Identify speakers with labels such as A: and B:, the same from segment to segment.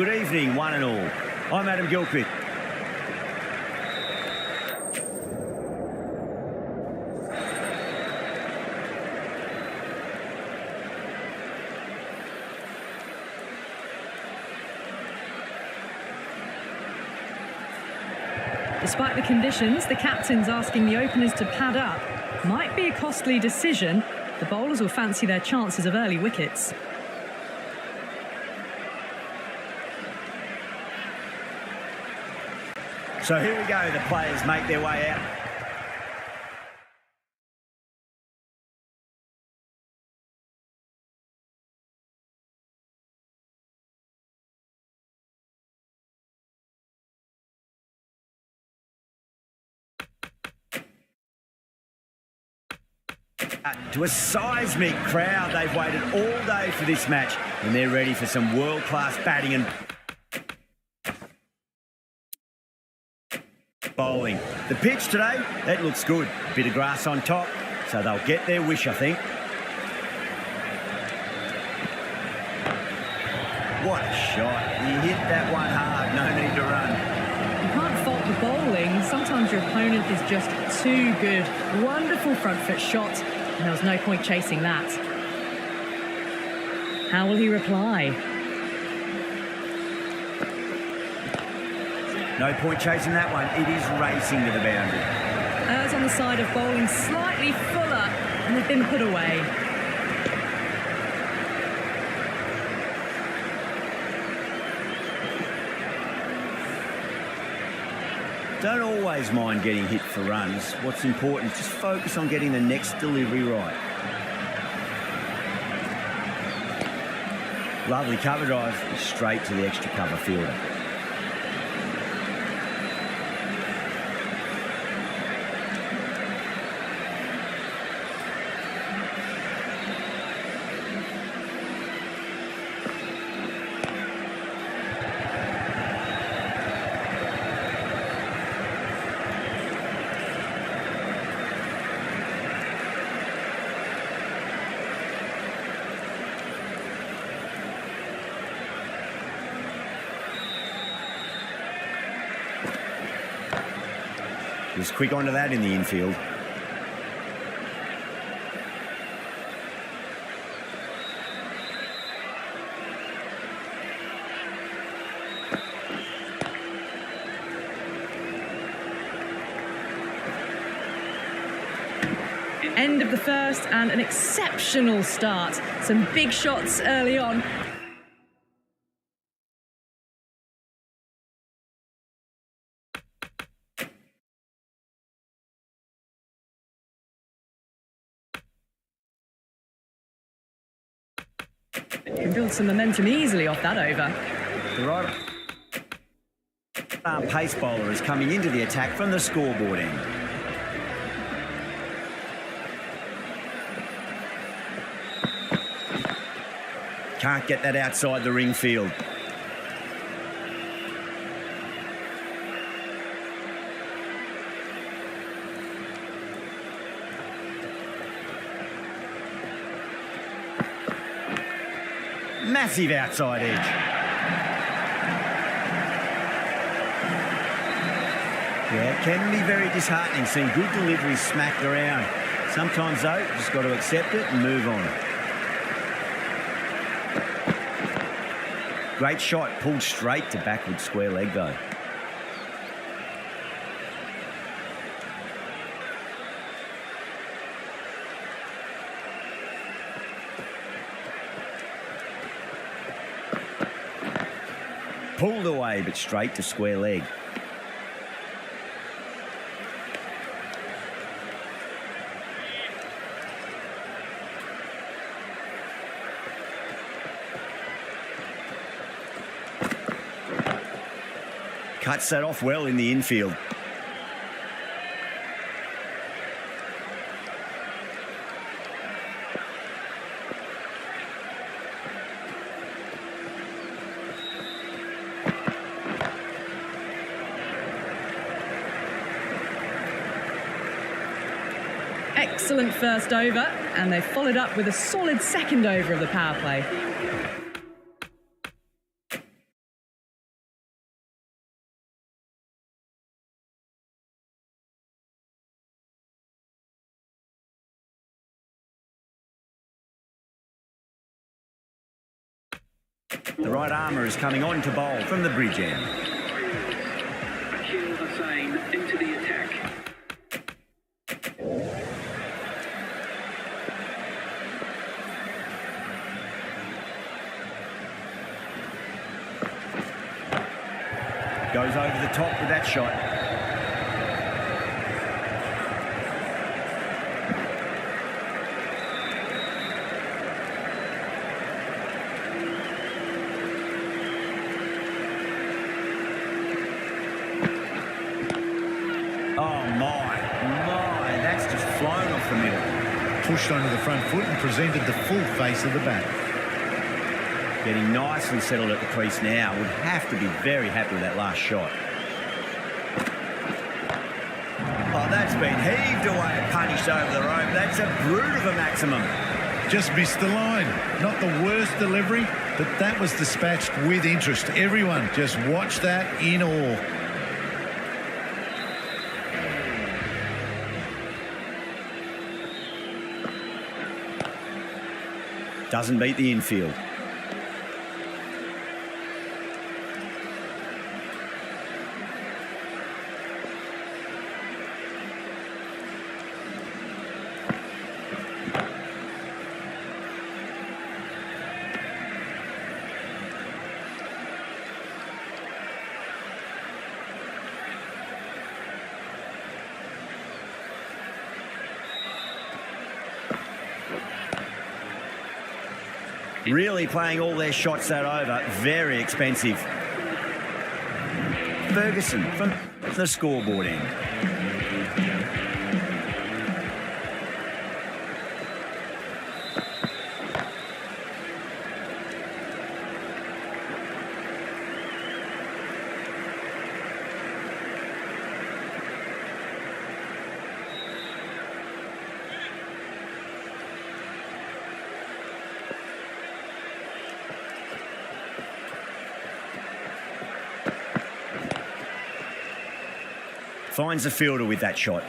A: Good evening, one and all. I'm Adam Gilchrist.
B: Despite the conditions, the captain's asking the openers to pad up. Might be a costly decision. The bowlers will fancy their chances of early wickets.
A: So here we go, the players make their way out. To a seismic crowd, they've waited all day for this match and they're ready for some world-class batting and bowling. The pitch today, that looks good. A bit of grass on top, so they'll get their wish, I think. What a shot. He hit that one hard, no need to run.
B: You can't fault the bowling. Sometimes your opponent is just too good. Wonderful front foot shot, and there was no point chasing that. How will he reply?
A: No point chasing that one. It is racing to the boundary.
B: Errs on the side of bowling slightly fuller, and they've been put away.
A: Don't always mind getting hit for runs. What's important is just focus on getting the next delivery right. Lovely cover drive, straight to the extra cover fielder. He was quick onto that in the infield.
B: End of the first and an exceptional start. Some big shots early on. Can build some momentum easily off that over.
A: The right arm pace bowler is coming into the attack from the scoreboard end. Can't get that outside the ring field. Massive outside edge. Yeah, it can be very disheartening seeing good deliveries smacked around. Sometimes, though, you just got to accept it and move on. Great shot, pulled straight to backward square leg, though. Pulled away, but straight to square leg. Cuts that off well in the infield.
B: Excellent first over, and they followed up with a solid second over of the power play.
A: The right armour is coming on to bowl from the bridge end.
C: Into the attack.
A: Goes over the top with that shot. Oh my, that's just flown off the middle.
D: Pushed onto the front foot and presented the full face of the bat.
A: Getting nicely settled at the crease now. Would have to be very happy with that last shot. Oh, that's been heaved away and punished over the rope. That's a brute of a maximum.
D: Just missed the line. Not the worst delivery, but that was dispatched with interest. Everyone just watched that in awe.
A: Doesn't beat the infield. Really playing all their shots that over. Very expensive. Ferguson from the scoreboard end. Finds the fielder with that shot.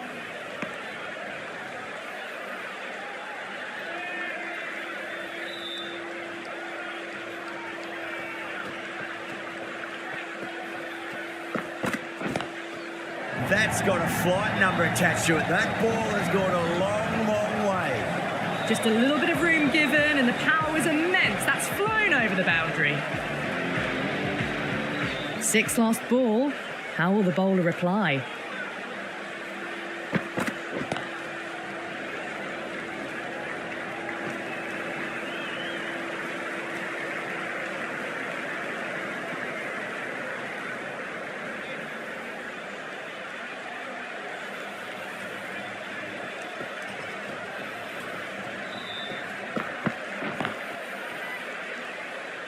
A: That's got a flight number attached to it. That ball has gone a long, long way.
B: Just a little bit of room given and the power was immense. That's flown over the boundary. Sixth last ball. How will the bowler reply?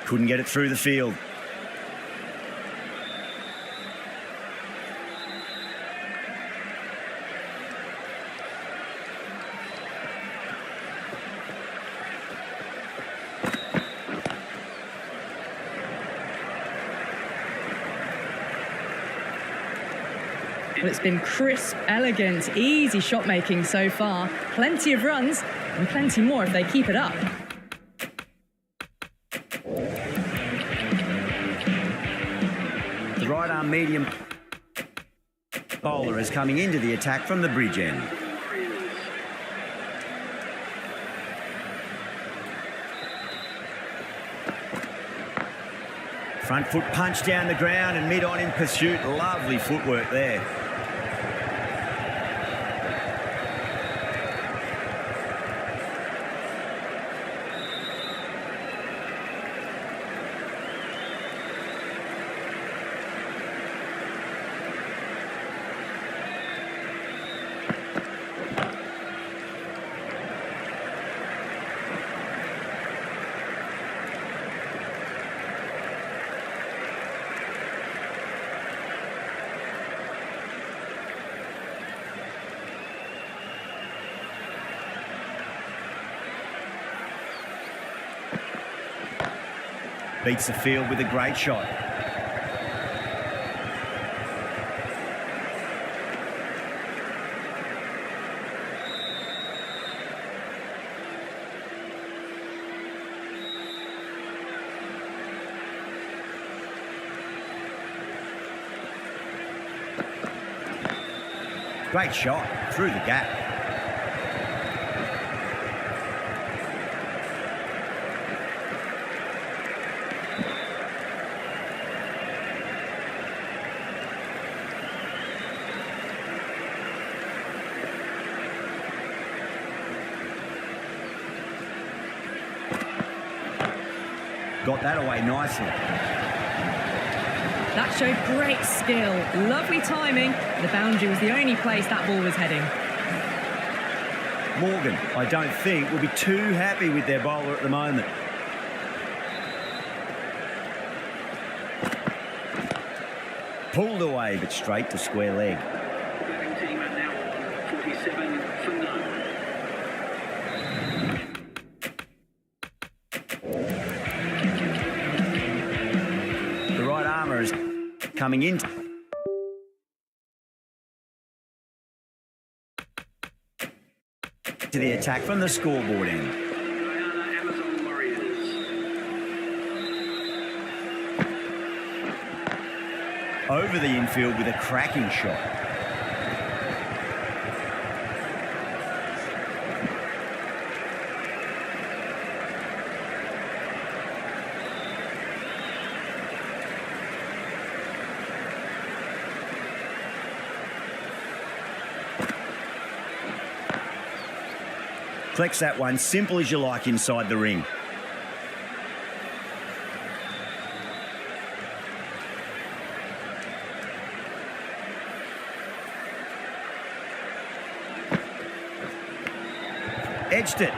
A: Couldn't get it through the field.
B: Well, it's been crisp, elegant, easy shot making so far. Plenty of runs and plenty more if they keep it up.
A: The right arm medium bowler is coming into the attack from the bridge end. Front foot punch down the ground and mid on in pursuit. Lovely footwork there. Beats the field with a great shot. Great shot through the gap. Got that away nicely.
B: That showed great skill, lovely timing. The boundary was the only place that ball was heading.
A: Morgan, I don't think, will be too happy with their bowler at the moment. Pulled away, but straight to square leg.
C: The batting team are now on 47 for none.
A: The right armour is coming in. To the attack from the scoreboard end.
C: Guyana Amazon Warriors.
A: Over the infield with a cracking shot. Collects that one, simple as you like inside the ring. Edged it.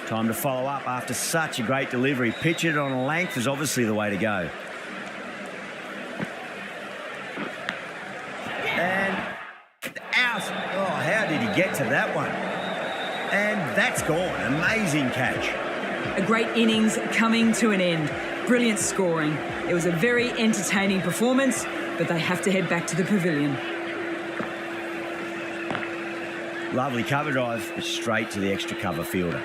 A: Time to follow up after such a great delivery. Pitch it on a length is obviously the way to go. And out. Oh, how did he get to that one? And that's gone. Amazing catch.
E: A great innings coming to an end. Brilliant scoring. It was a very entertaining performance, but they have to head back to the pavilion.
A: Lovely cover drive, but straight to the extra cover fielder.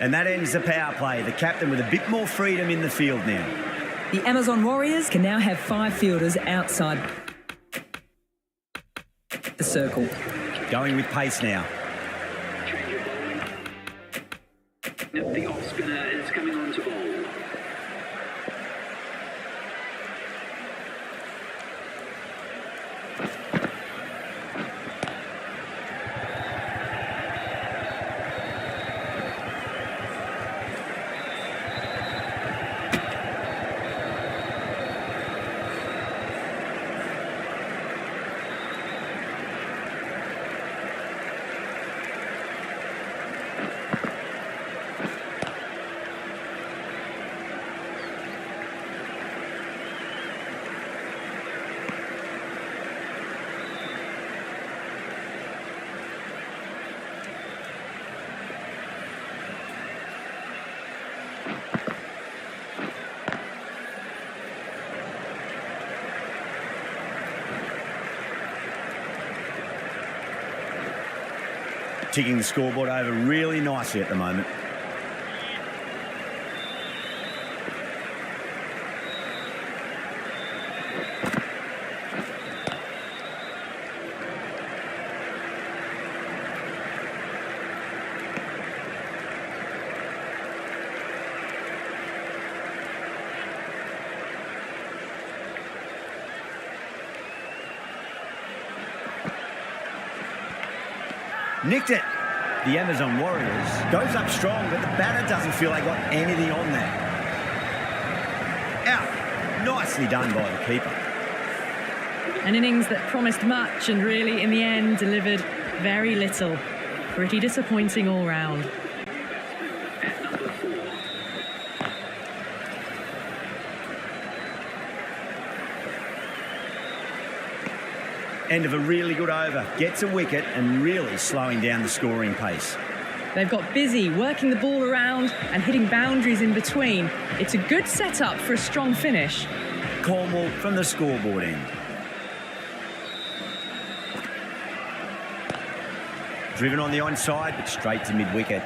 A: And that ends the power play. The captain with a bit more freedom in the field now.
E: The Amazon Warriors can now have 5 fielders outside the circle.
A: Going with pace now.
C: Change of bowling. The off spinner is coming on to bowl.
A: Ticking the scoreboard over really nicely at the moment. Nicked it. The Amazon Warriors goes up strong, but the batter doesn't feel they got anything on that. Out. Nicely done by the keeper.
B: An innings that promised much and really, in the end, delivered very little. Pretty disappointing all round.
C: At number 4.
A: End of a really good over. Gets a wicket and really slowing down the scoring pace.
B: They've got busy working the ball around and hitting boundaries in between. It's a good setup for a strong finish.
A: Cornwall from the scoreboard end. Driven on the onside, but straight to mid-wicket.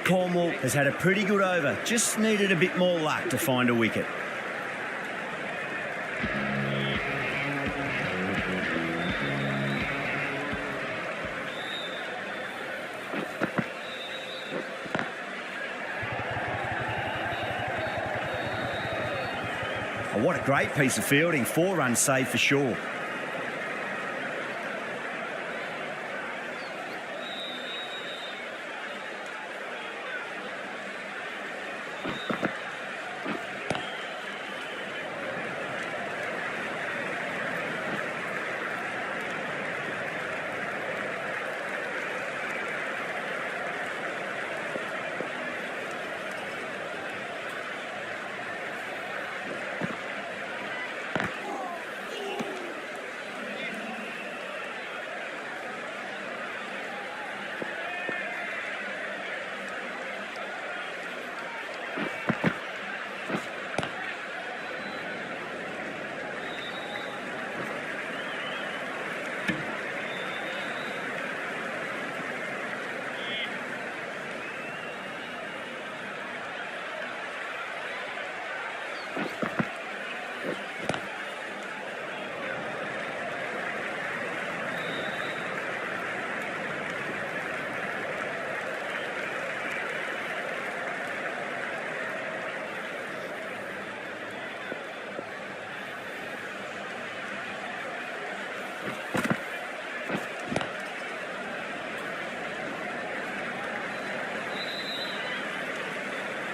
A: Cornwall has had a pretty good over, just needed a bit more luck to find a wicket. Oh, what a great piece of fielding, 4 runs saved for sure.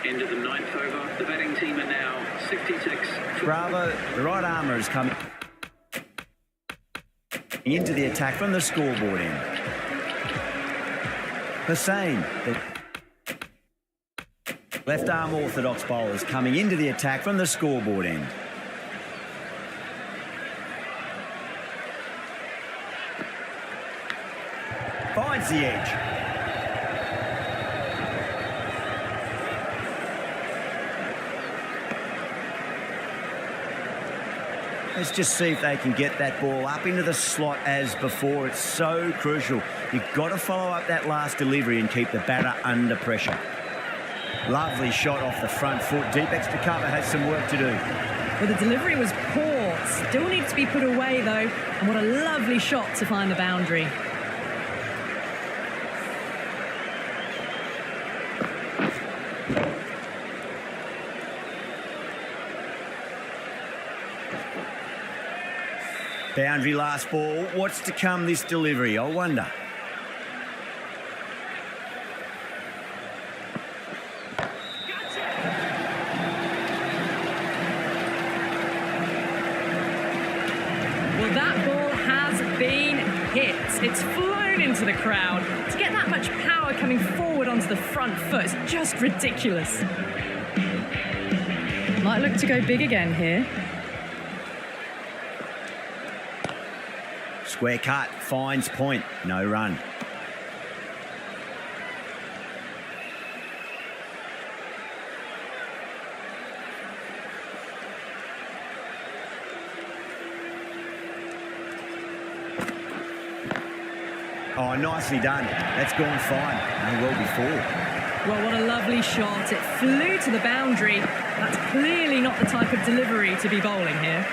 C: End of the 9th over. The batting team are now 66.
A: Bravo, the right armour has come into the attack from the scoreboard end. Hussain, the left arm orthodox bowler, is coming into the attack from the scoreboard end. Finds the edge. Let's just see if they can get that ball up into the slot as before. It's so crucial. You've got to follow up that last delivery and keep the batter under pressure. Lovely shot off the front foot. Deep extra cover has some work to do.
B: Well, the delivery was poor. Still needs to be put away, though. And what a lovely shot to find the boundary.
A: Boundary last ball. What's to come this delivery? I wonder.
B: Well, that ball has been hit. It's flown into the crowd. To get that much power coming forward onto the front foot is just ridiculous. Might look to go big again here.
A: Square cut, finds point, no run. Oh, nicely done. That's gone fine. No, well before.
B: Well, what a lovely shot. It flew to the boundary. That's clearly not the type of delivery to be bowling here.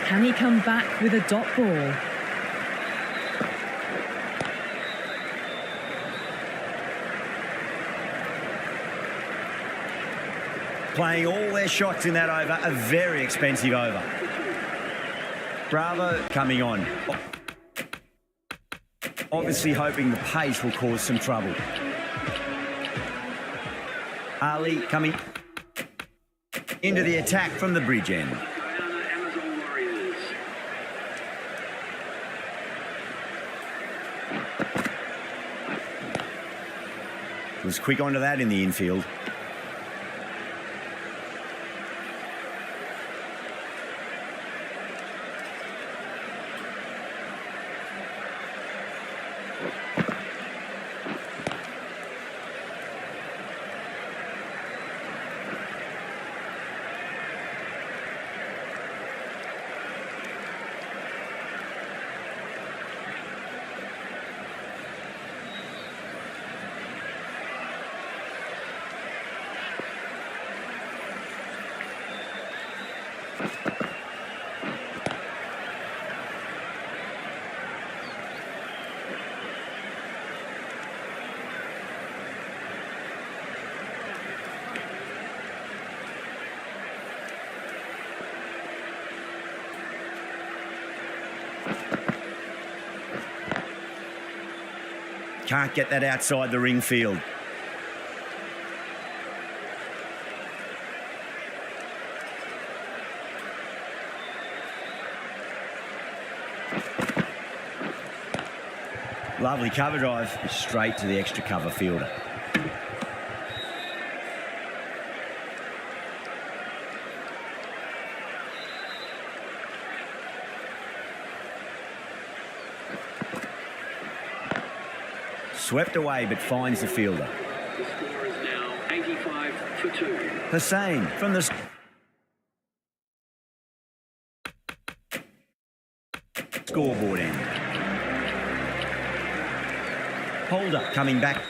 B: Can he come back with a dot ball?
A: Playing all their shots in that over, a very expensive over. Bravo coming on. Obviously hoping the pace will cause some trouble. Ali coming into the attack from the bridge end.
C: Guyana Amazon Warriors.
A: Was quick onto that in the infield. Can't get that outside the ring field. Lovely cover drive, straight to the extra cover fielder. Swept away, but finds the fielder.
C: The score is now 85 for 2.
A: Hussain from the scoreboard end. Holder coming back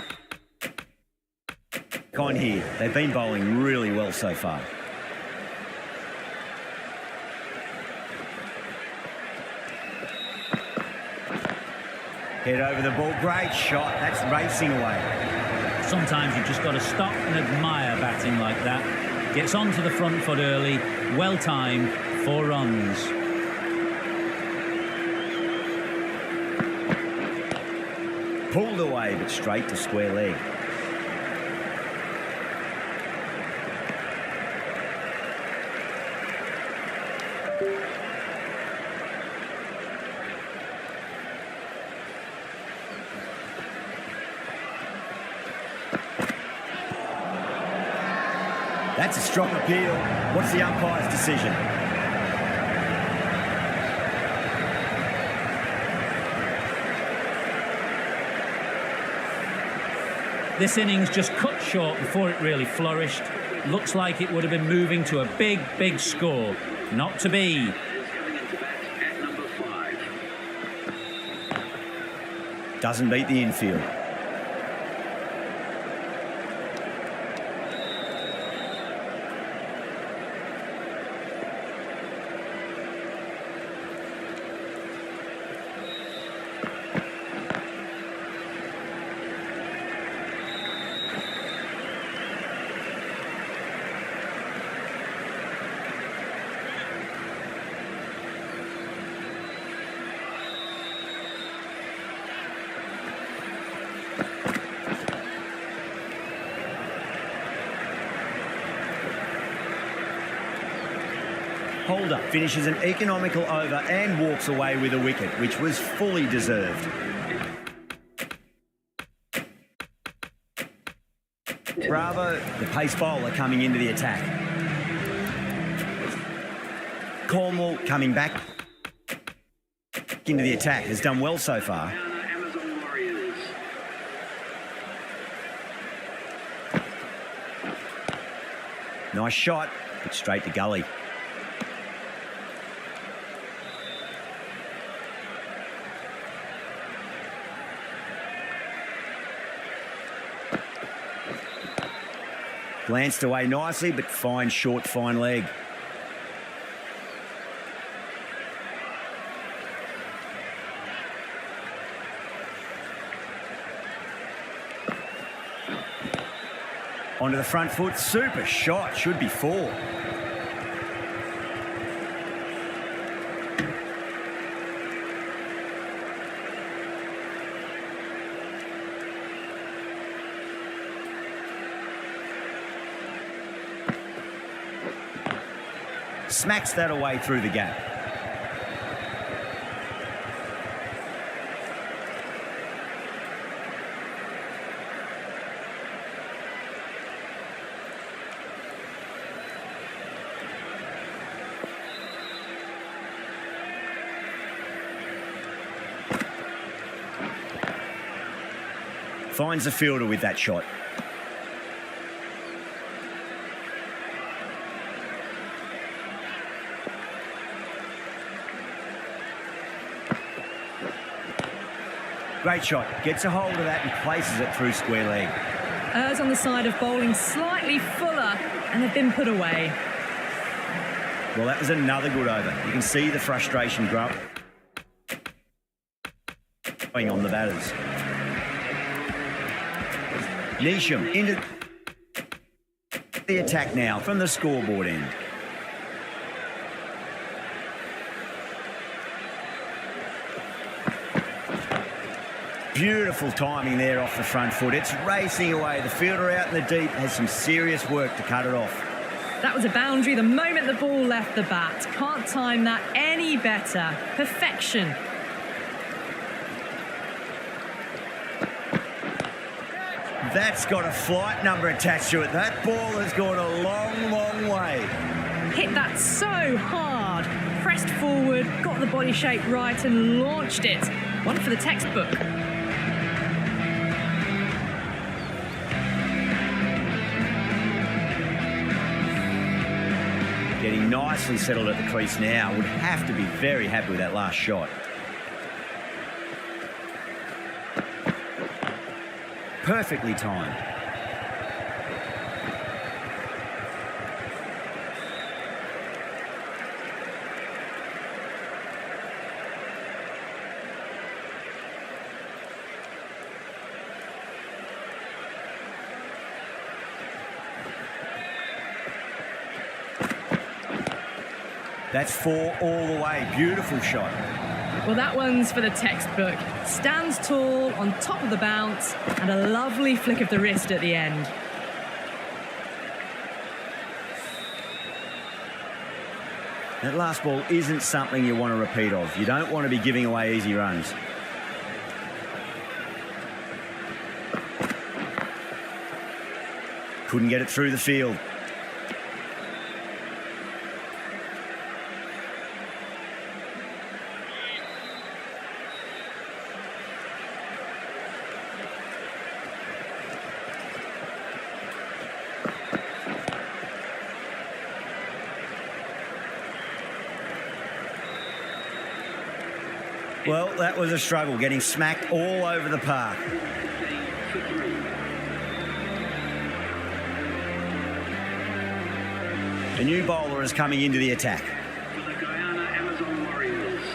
A: on here. They've been bowling really well so far. Head over the ball, great shot. That's racing away.
F: Sometimes you've just got to stop and admire batting like that. Gets onto the front foot early, well timed, 4 runs.
A: Pulled away, but straight to square leg. That's a strong appeal. What's the umpire's decision?
F: This innings just cut short before it really flourished. Looks like it would have been moving to a big, big score. Not to be.
C: Is coming into bat at number 5.
A: Doesn't beat the infield. Holder finishes an economical over and walks away with a wicket, which was fully deserved. Bravo, the pace bowler coming into the attack. Cornwall coming back into the attack. Has done well so far.
C: Guyana Amazon Warriors.
A: Nice shot, but straight to gully. Glanced away nicely, but fine short, fine leg. Onto the front foot, super shot, should be 4. Smacks that away through the gap. Finds the fielder with that shot. Great shot. Gets a hold of that and places it through square leg.
B: Errs on the side of bowling slightly fuller, and they've been put away.
A: Well, that was another good over. You can see the frustration growing on the batters. Neesham into the attack now from the scoreboard end. Beautiful timing there off the front foot. It's racing away. The fielder out in the deep has some serious work to cut it off.
B: That was a boundary the moment the ball left the bat. Can't time that any better. Perfection.
A: That's got a flight number attached to it. That ball has gone a long, long way.
B: Hit that so hard. Pressed forward, got the body shape right and launched it. One for the textbook.
A: Getting nicely settled at the crease now. Would have to be very happy with that last shot. Perfectly timed. That's 4 all the way. Beautiful shot.
B: Well, that one's for the textbook. Stands tall on top of the bounce and a lovely flick of the wrist at the end.
A: That last ball isn't something you want to repeat of. You don't want to be giving away easy runs. Couldn't get it through the field. Well, that was a struggle, getting smacked all over the park.
C: 15 for 3.
A: A new bowler is coming into the attack.
C: For the Guyana Amazon Warriors.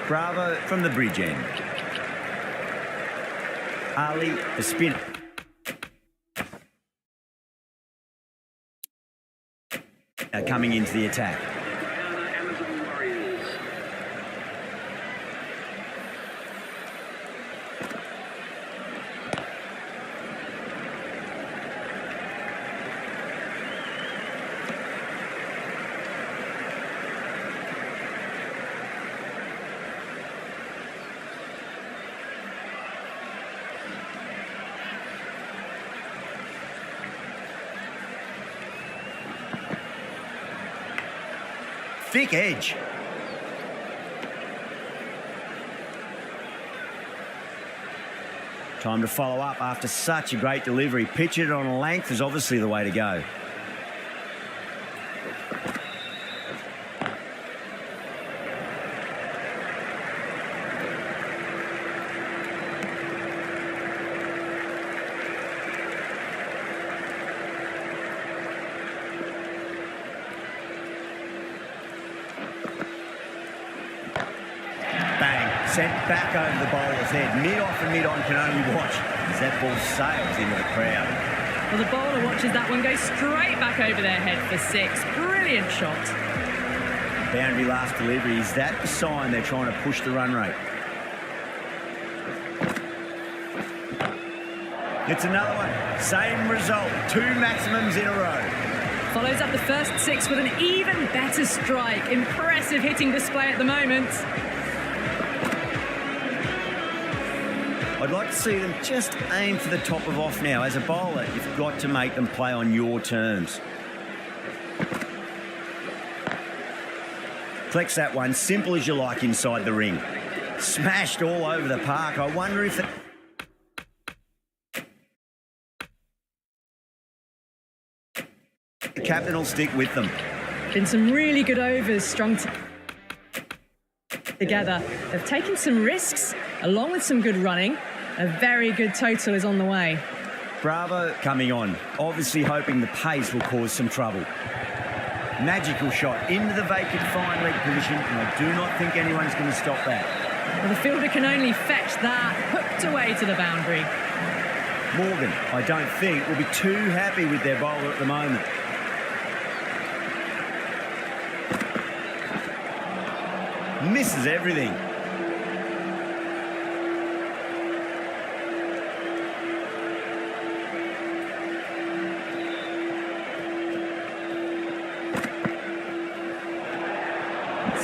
A: Bravo from the bridge end. Ali, the spinner. coming into the attack.
C: Guyana Amazon Warriors.
A: Thick edge. Time to follow up after such a great delivery. Pitch it on a length is obviously the way to go. Sent back over the bowler's head. Mid-off and mid-on can only watch as that ball sails into the crowd.
B: Well, the bowler watches that one go straight back over their head for 6. Brilliant shot.
A: Boundary last delivery. Is that the sign they're trying to push the run rate? It's another one. Same result. 2 maximums in a row.
B: Follows up the first 6 with an even better strike. Impressive hitting display at the moment.
A: I'd like to see them just aim for the top of off now. As a bowler, you've got to make them play on your terms. Flex that one, simple as you like inside the ring. Smashed all over the park. I wonder if the captain will stick with them.
B: Been some really good overs strung together. They've taken some risks along with some good running. A very good total is on the way.
A: Bravo coming on, obviously hoping the pace will cause some trouble. Magical shot into the vacant fine leg position, and I do not think anyone's going to stop that.
B: Well, the fielder can only fetch that, hooked away to the boundary.
A: Morgan, I don't think, will be too happy with their bowler at the moment. Misses everything.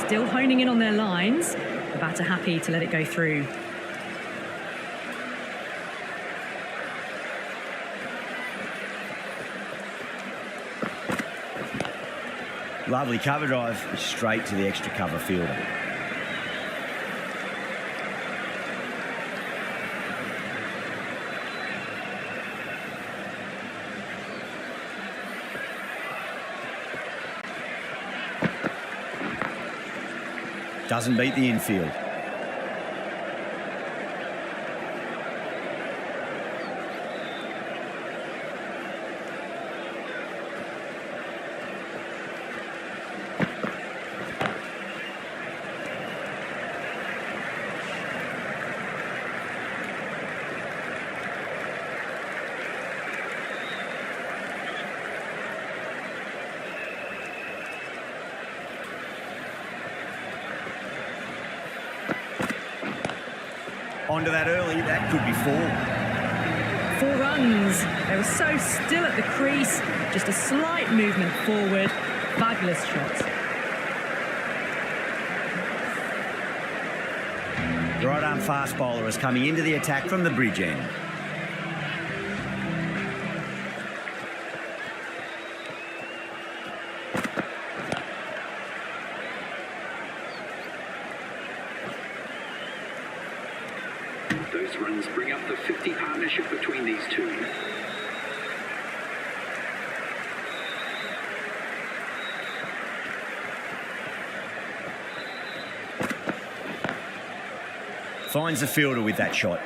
B: Still honing in on their lines. The batter happy to let it go through.
A: Lovely cover drive, straight to the extra cover fielder. Doesn't beat the infield. Onto that early, that could be 4.
B: 4 runs. They were so still at the crease. Just a slight movement forward. Fabulous shot.
A: The right arm fast bowler is coming into the attack from the bridge end.
C: Those runs bring up the 50 partnership between these two.
A: Finds the fielder with that shot.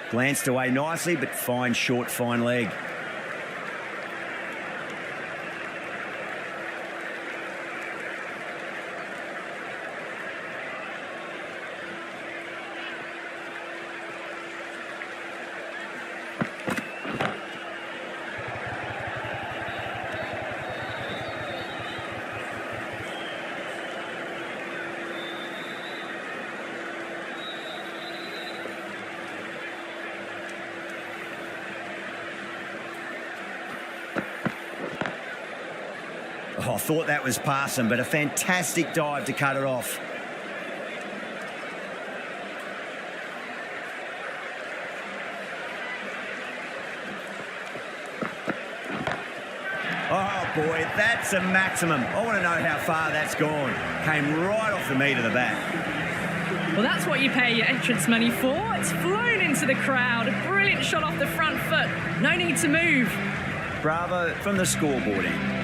A: Glanced away nicely, but fine short, fine leg. Oh, I thought that was passing, but a fantastic dive to cut it off. Oh, boy, that's a maximum. I want to know how far that's gone. Came right off the meat of the bat.
B: Well, that's what you pay your entrance money for. It's flown into the crowd. A brilliant shot off the front foot. No need to move.
A: Bravo from the scoreboard end.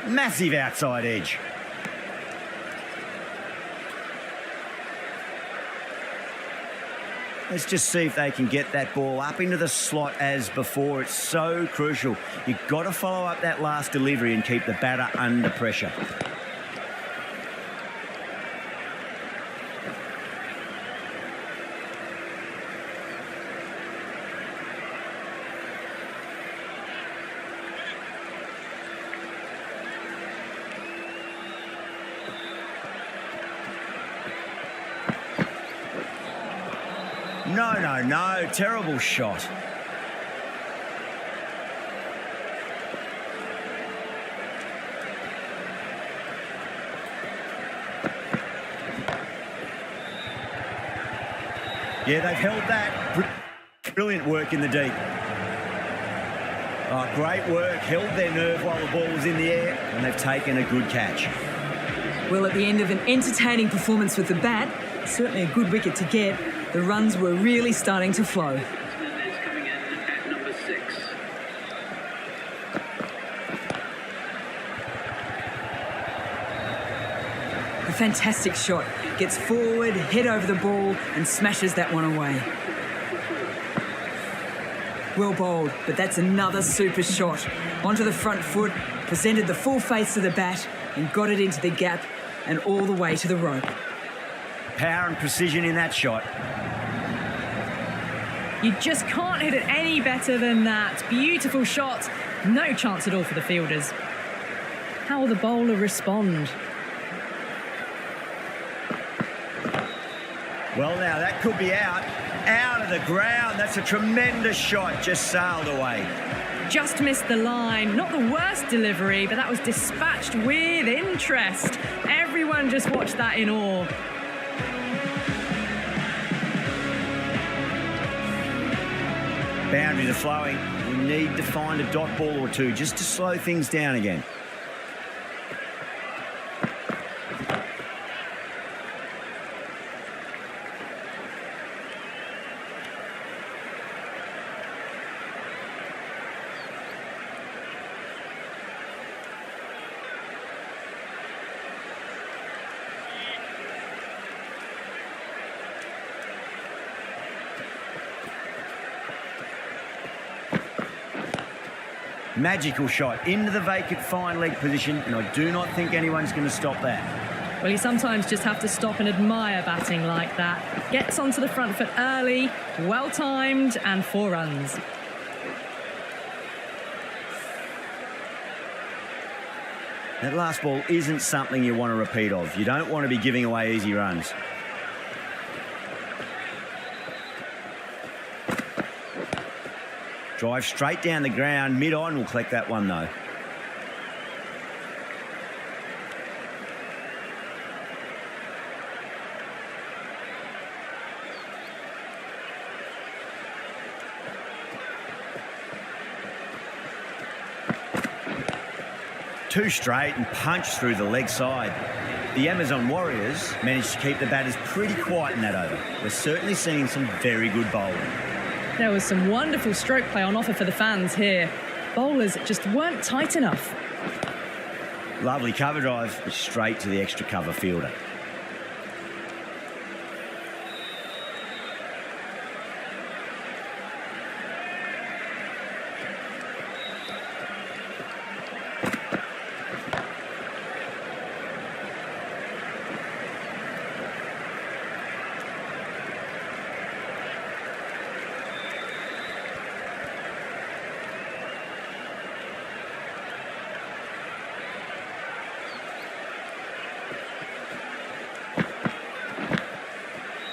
A: Massive outside edge. Let's just see if they can get that ball up into the slot as before. It's so crucial. You've got to follow up that last delivery and keep the batter under pressure. No. Terrible shot. Yeah, they've held that. Brilliant work in the deep. Oh, great work. Held their nerve while the ball was in the air, and they've taken a good catch.
E: Well, at the end of an entertaining performance with the bat, certainly a good wicket to get, the runs were really starting to flow.
C: Is coming in at number 6.
E: A fantastic shot. Gets forward, head over the ball, and smashes that one away. Well bowled, but that's another super shot. Onto the front foot, presented the full face of the bat, and got it into the gap and all the way to the rope.
A: Power and precision in that shot.
B: You just can't hit it any better than that. Beautiful shot. No chance at all for the fielders. How will the bowler respond?
A: Well, now that could be out of the ground. That's a tremendous shot, just sailed away.
B: Just missed the line. Not the worst delivery, but that was dispatched with interest. Everyone just watched that in awe.
A: Boundaries are flowing. We need to find a dot ball or two just to slow things down again. Magical shot into the vacant fine leg position, and I do not think anyone's going to stop that.
B: Well, you sometimes just have to stop and admire batting like that. Gets onto the front foot early, well-timed, and 4 runs.
A: That last ball isn't something you want to repeat of. You don't want to be giving away easy runs. Drive straight down the ground, mid-on, will collect that one though. Two straight and punch through the leg side. The Amazon Warriors managed to keep the batters pretty quiet in that over. We're certainly seeing some very good bowling.
B: There was some wonderful stroke play on offer for the fans here. Bowlers just weren't tight enough.
A: Lovely cover drive, but straight to the extra cover fielder.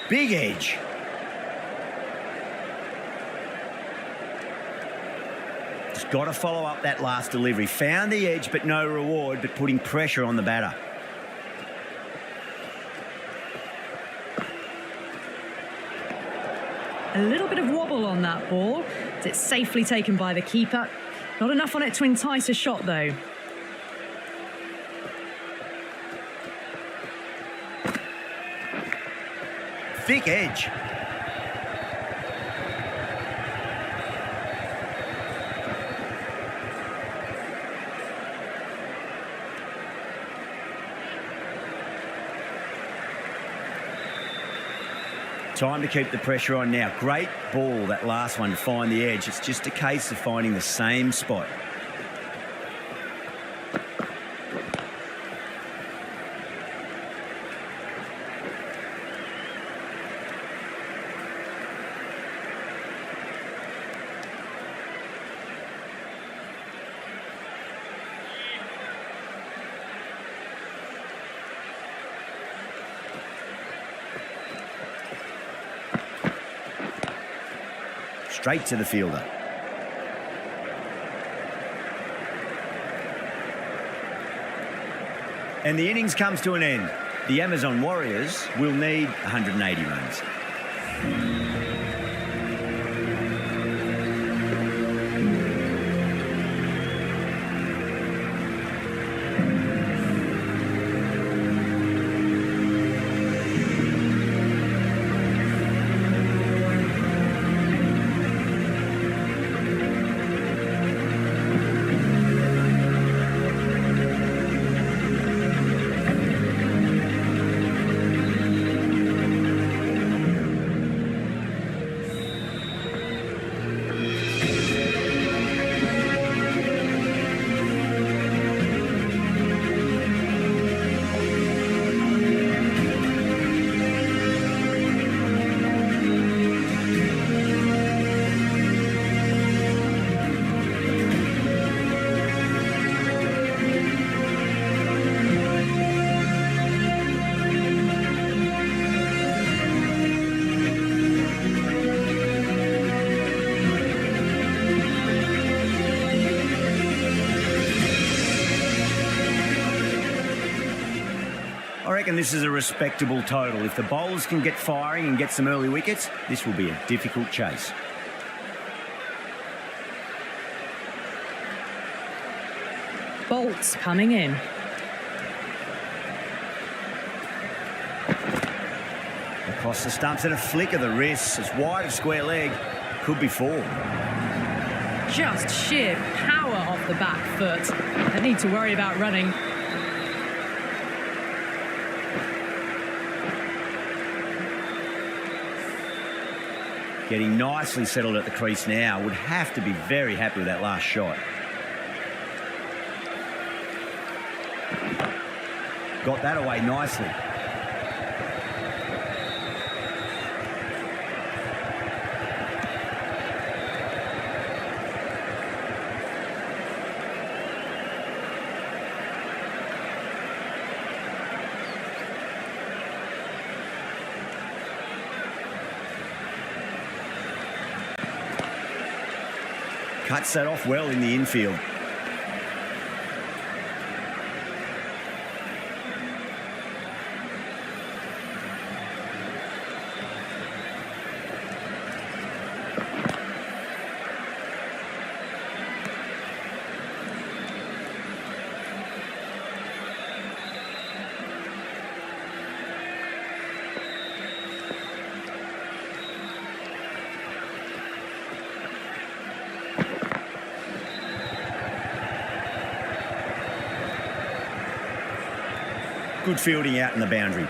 A: Big edge. Just got to follow up that last delivery. Found the edge, but no reward, but putting pressure on the batter.
B: A little bit of wobble on that ball. It's safely taken by the keeper. Not enough on it to entice a shot, though.
A: Thick edge. Time to keep the pressure on now. Great ball, that last one, to find the edge. It's just a case of finding the same spot. Straight to the fielder. And the innings comes to an end. The Amazon Warriors will need 180 runs. I reckon this is a respectable total. If the bowlers can get firing and get some early wickets, this will be a difficult chase.
B: Bolts coming in.
A: Across the stumps and a flick of the wrists. It's wide of square leg. Could be four.
B: Just sheer power off the back foot. Don't need to worry about running.
A: Getting nicely settled at the crease now. Would have to be very happy with that last shot. Got that away nicely. Cuts that off well in the infield. Good fielding out in the boundary.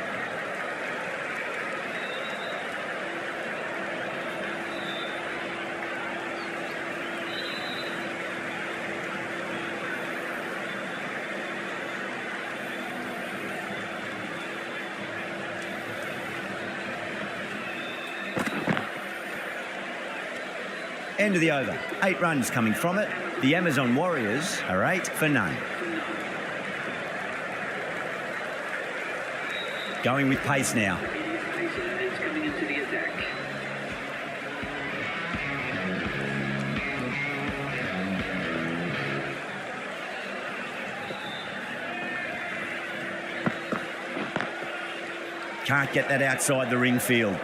A: End of the over. 8 runs coming from it. The Amazon Warriors are 8 for none. Going with pace now.
C: Pace and it's coming in
A: Can't get that outside the ring field.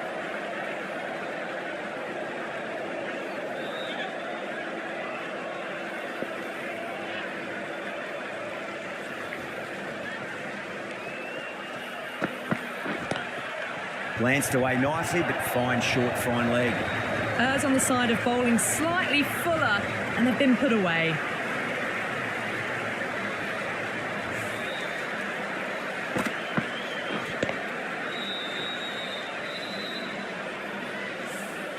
A: Glanced away nicely, but fine short, fine leg.
B: Errs on the side of bowling slightly fuller, and they've been put away.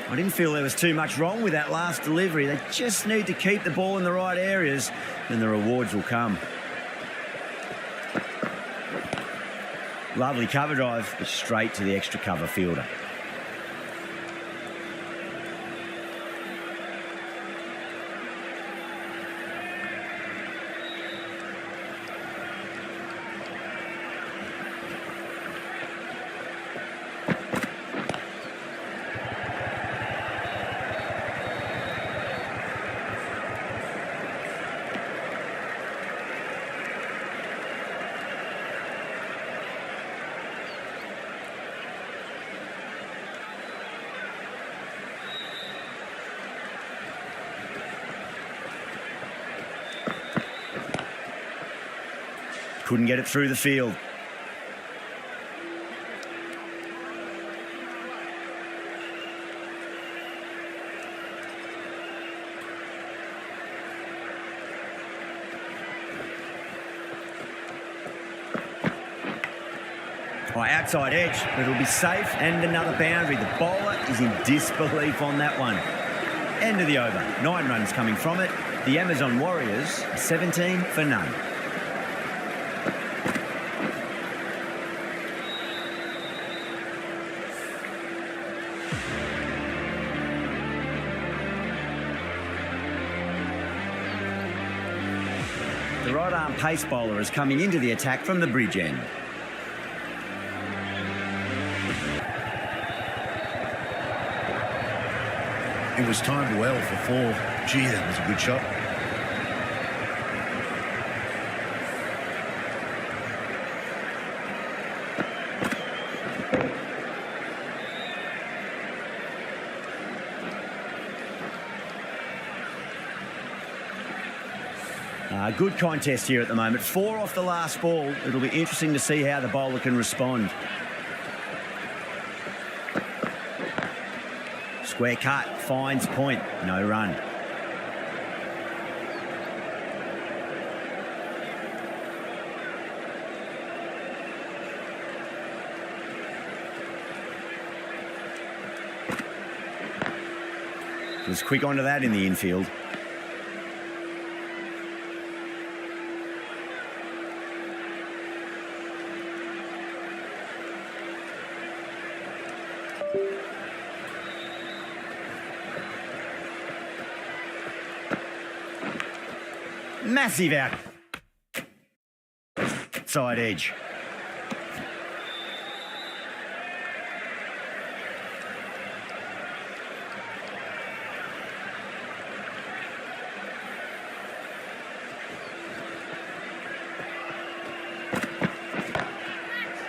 A: I didn't feel there was too much wrong with that last delivery. They just need to keep the ball in the right areas, and the rewards will come. Lovely cover drive, but straight to the extra cover fielder. Couldn't get it through the field. Outside edge, but it'll be safe, and another boundary. The bowler is in disbelief on that one. End of the over. 9 runs coming from it. The Amazon Warriors, 17 for none. The right-arm pace bowler is coming into the attack from the bridge end.
D: It was timed well for 4. Gee, that was a good shot.
A: Good contest here at the moment. 4 off the last ball. It'll be interesting to see how the bowler can respond. Square cut, finds point, no run. Was quick onto that in the infield. Massive out. Side edge.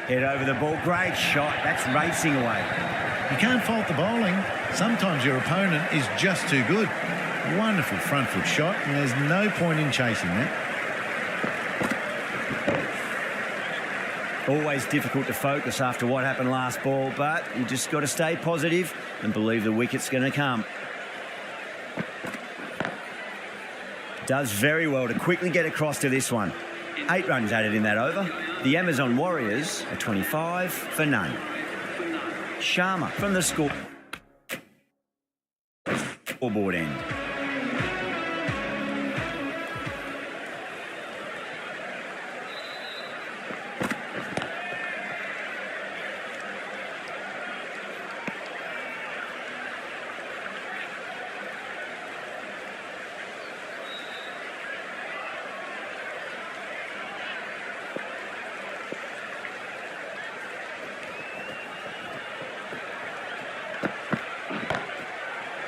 A: Head over the ball. Great shot. That's racing away.
D: You can't fault the bowling. Sometimes your opponent is just too good. Wonderful front foot shot, and there's no point in chasing that.
A: Always difficult to focus after what happened last ball, but you just got to stay positive and believe the wicket's going to come. Does very well to quickly get across to this one. 8 runs added in that over. The Amazon Warriors are 25 for none. Sharma from the scoreboard end.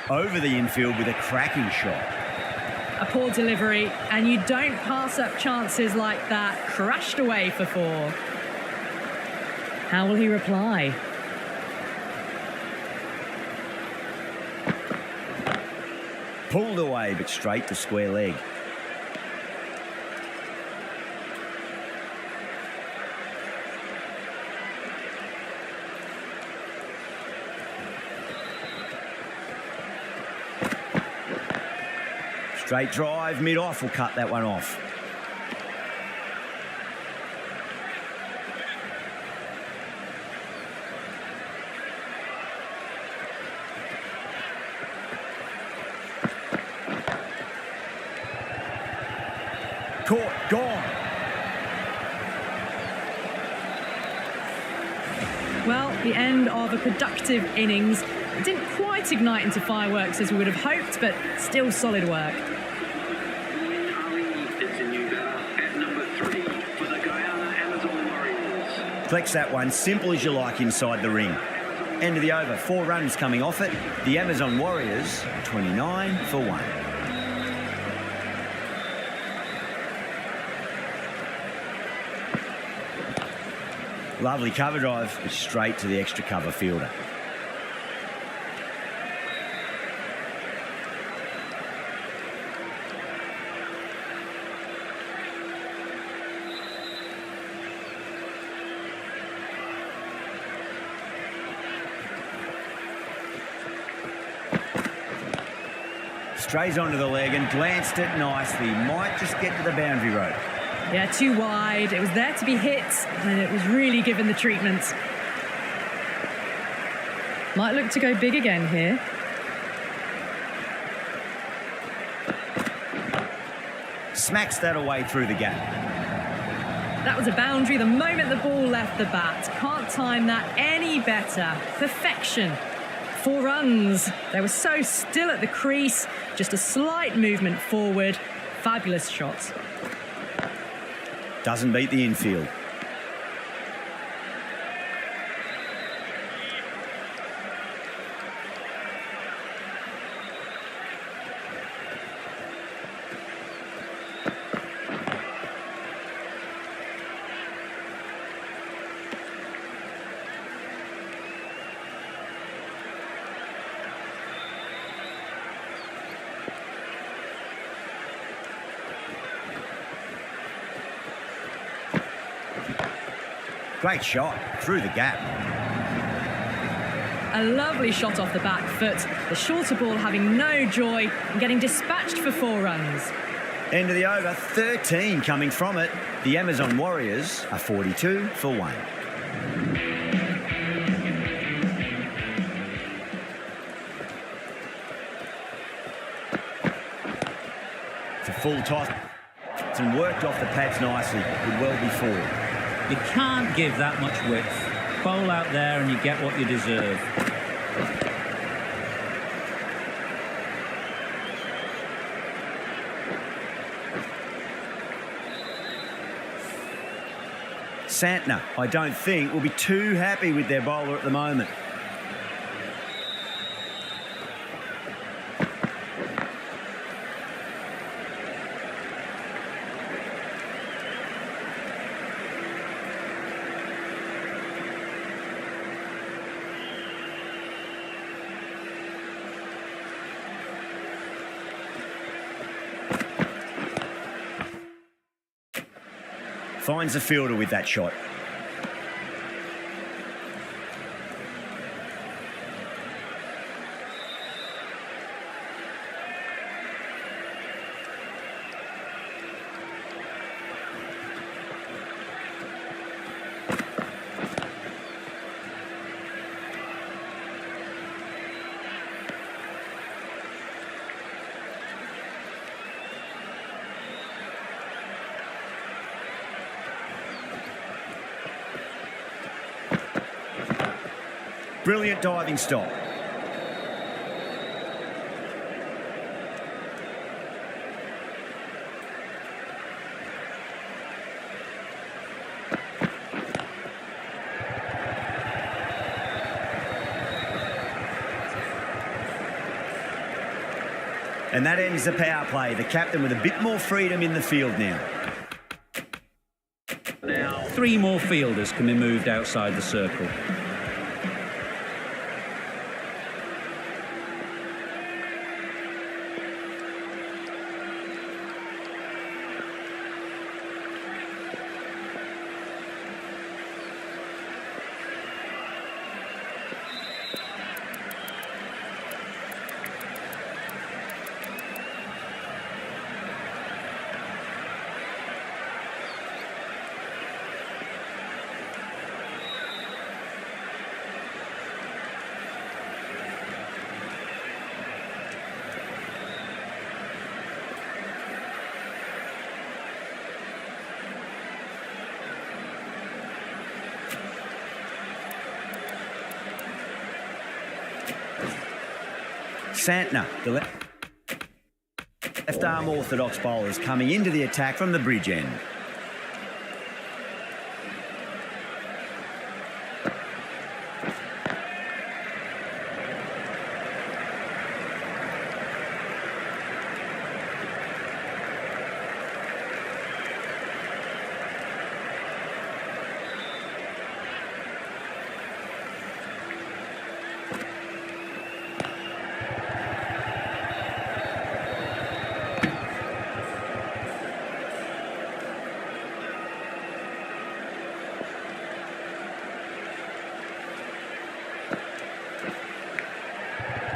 A: Over the infield with a cracking shot.
B: A poor delivery, and you don't pass up chances like that. Crashed away for 4. How will he reply?
A: Pulled away, but straight to square leg. Straight drive, mid-off will cut that one off. Caught, gone.
B: Well, the end of a productive innings. It didn't quite ignite into fireworks as we would have hoped, but still solid work.
C: Ali is a new batter at number 3 for the Guyana Amazon Warriors.
A: Flex that one, simple as you like inside the ring. End of the over, 4 runs coming off it. The Amazon Warriors, 29 for 1. Lovely cover drive, but straight to the extra cover fielder. Strays onto the leg and glanced it nicely. Might just get to the boundary road.
B: Yeah, too wide. It was there to be hit, and it was really given the treatment. Might look to go big again here.
A: Smacks that away through the gap.
B: That was a boundary the moment the ball left the bat. Can't time that any better. Perfection. 4 runs. They were so still at the crease. Just a slight movement forward. Fabulous shot.
A: Doesn't beat the infield. Great shot through the gap.
B: A lovely shot off the back foot. The shorter ball having no joy and getting dispatched for 4 runs.
A: End of the over, 13 coming from it. The Amazon Warriors are 42 for 1. It's a full toss. And worked off the pads nicely. Could well be 4.
F: You can't give that much width. Bowl out there and you get what you deserve.
A: Santner, I don't think, will be too happy with their bowler at the moment. Finds the fielder with that shot. Brilliant diving stop. And that ends the power play. The captain with a bit more freedom in the field now.
C: Now
F: 3 more fielders can be moved outside the circle.
A: Santner, the left arm orthodox bowler, is coming into the attack from the bridge end.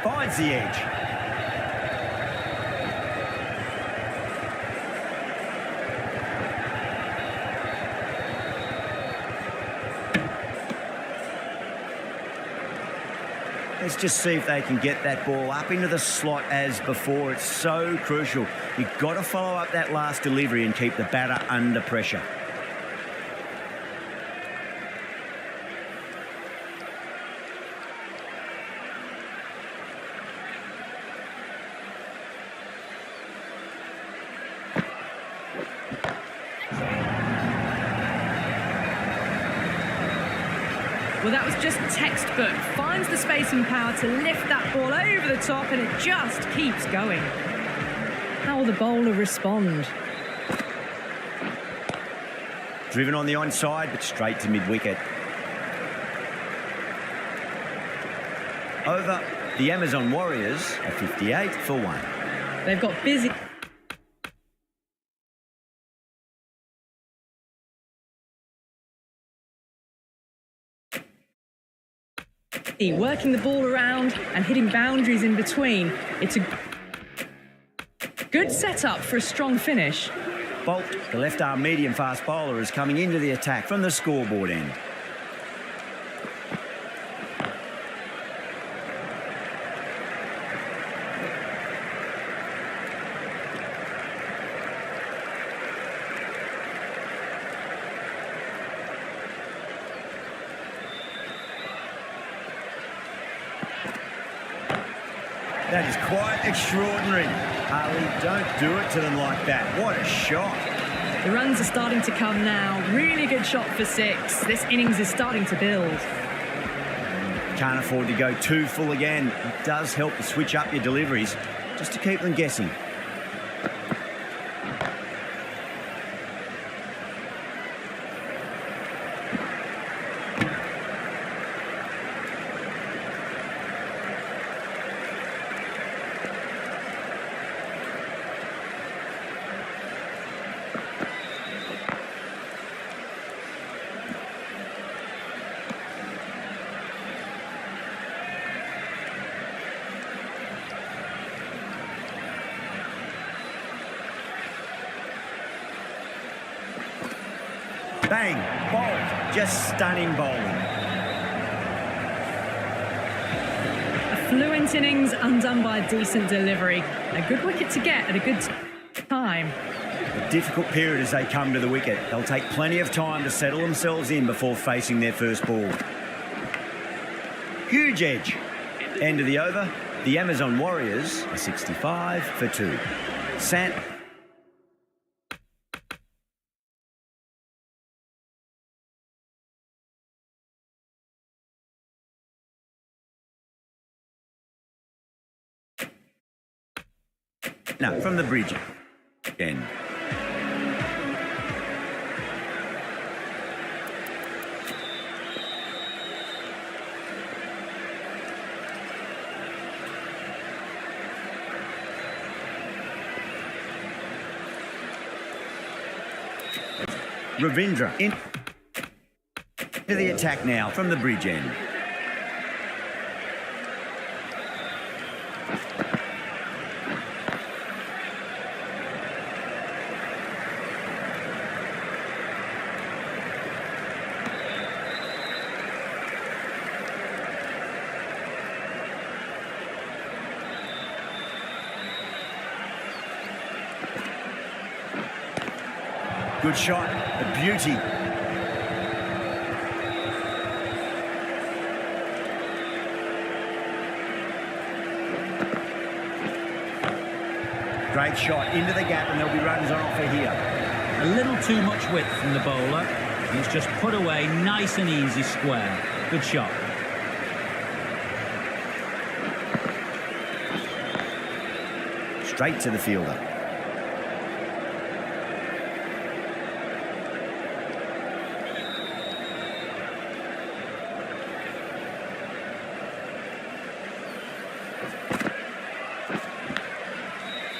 A: Finds the edge. Let's just see if they can get that ball up into the slot as before. It's so crucial. You've got to follow up that last delivery and keep the batter under pressure.
B: Well, that was just textbook. Finds the space and power to lift that ball over the top, and it just keeps going. How will the bowler respond?
A: Driven on the onside, but straight to mid-wicket. Over the Amazon Warriors, a 58 for 1.
B: They've got busy. Working the ball around and hitting boundaries in between. It's a good setup for a strong finish.
A: Bolt, the left-arm medium-fast bowler, is coming into the attack from the scoreboard end. That is quite extraordinary. Harley, don't do it to them like that. What a shot.
B: The runs are starting to come now. Really good shot for 6. This innings is starting to build.
A: Can't afford to go too full again. It does help to switch up your deliveries just to keep them guessing. Bang, bowled, just stunning bowling.
B: A fluent innings undone by a decent delivery. A good wicket to get at a good time.
A: A difficult period as they come to the wicket. They'll take plenty of time to settle themselves in before facing their first ball. Huge edge. End of the over. The Amazon Warriors are 65 for 2. Sant. No, from the bridge end. Ravindra into the attack now from the bridge end. Good shot, a beauty. Great shot into the gap, and there'll be runs on offer here.
F: A little too much width from the bowler. And it's just put away nice and easy square. Good shot.
A: Straight to the fielder.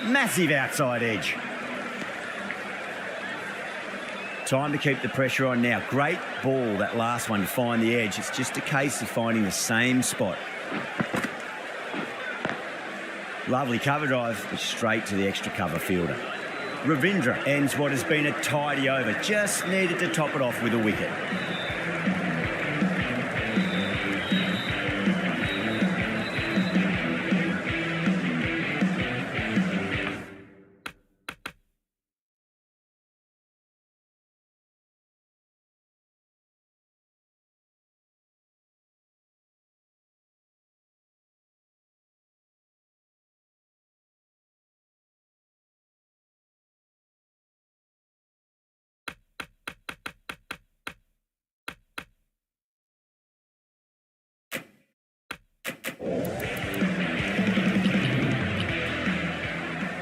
A: Massive outside edge. Time to keep the pressure on now. Great ball, that last one, to find the edge. It's just a case of finding the same spot. Lovely cover drive, but straight to the extra cover fielder. Ravindra ends what has been a tidy over. Just needed to top it off with a wicket.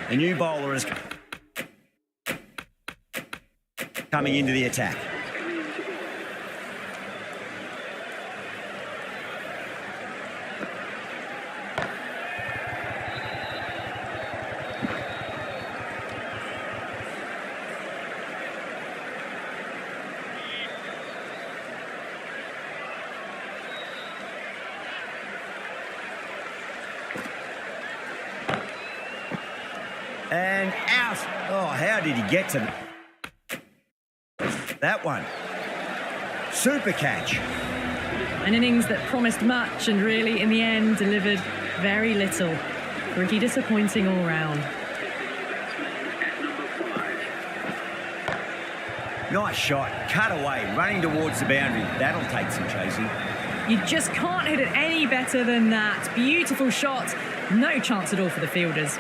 A: A new bowler is coming into the attack. And out. Oh, how did he get to that one? Super catch.
B: An innings that promised much and really, in the end, delivered very little. Pretty disappointing all round.
A: Nice shot. Cut away. Running towards the boundary. That'll take some chasing.
B: You just can't hit it any better than that. Beautiful shot. No chance at all for the fielders.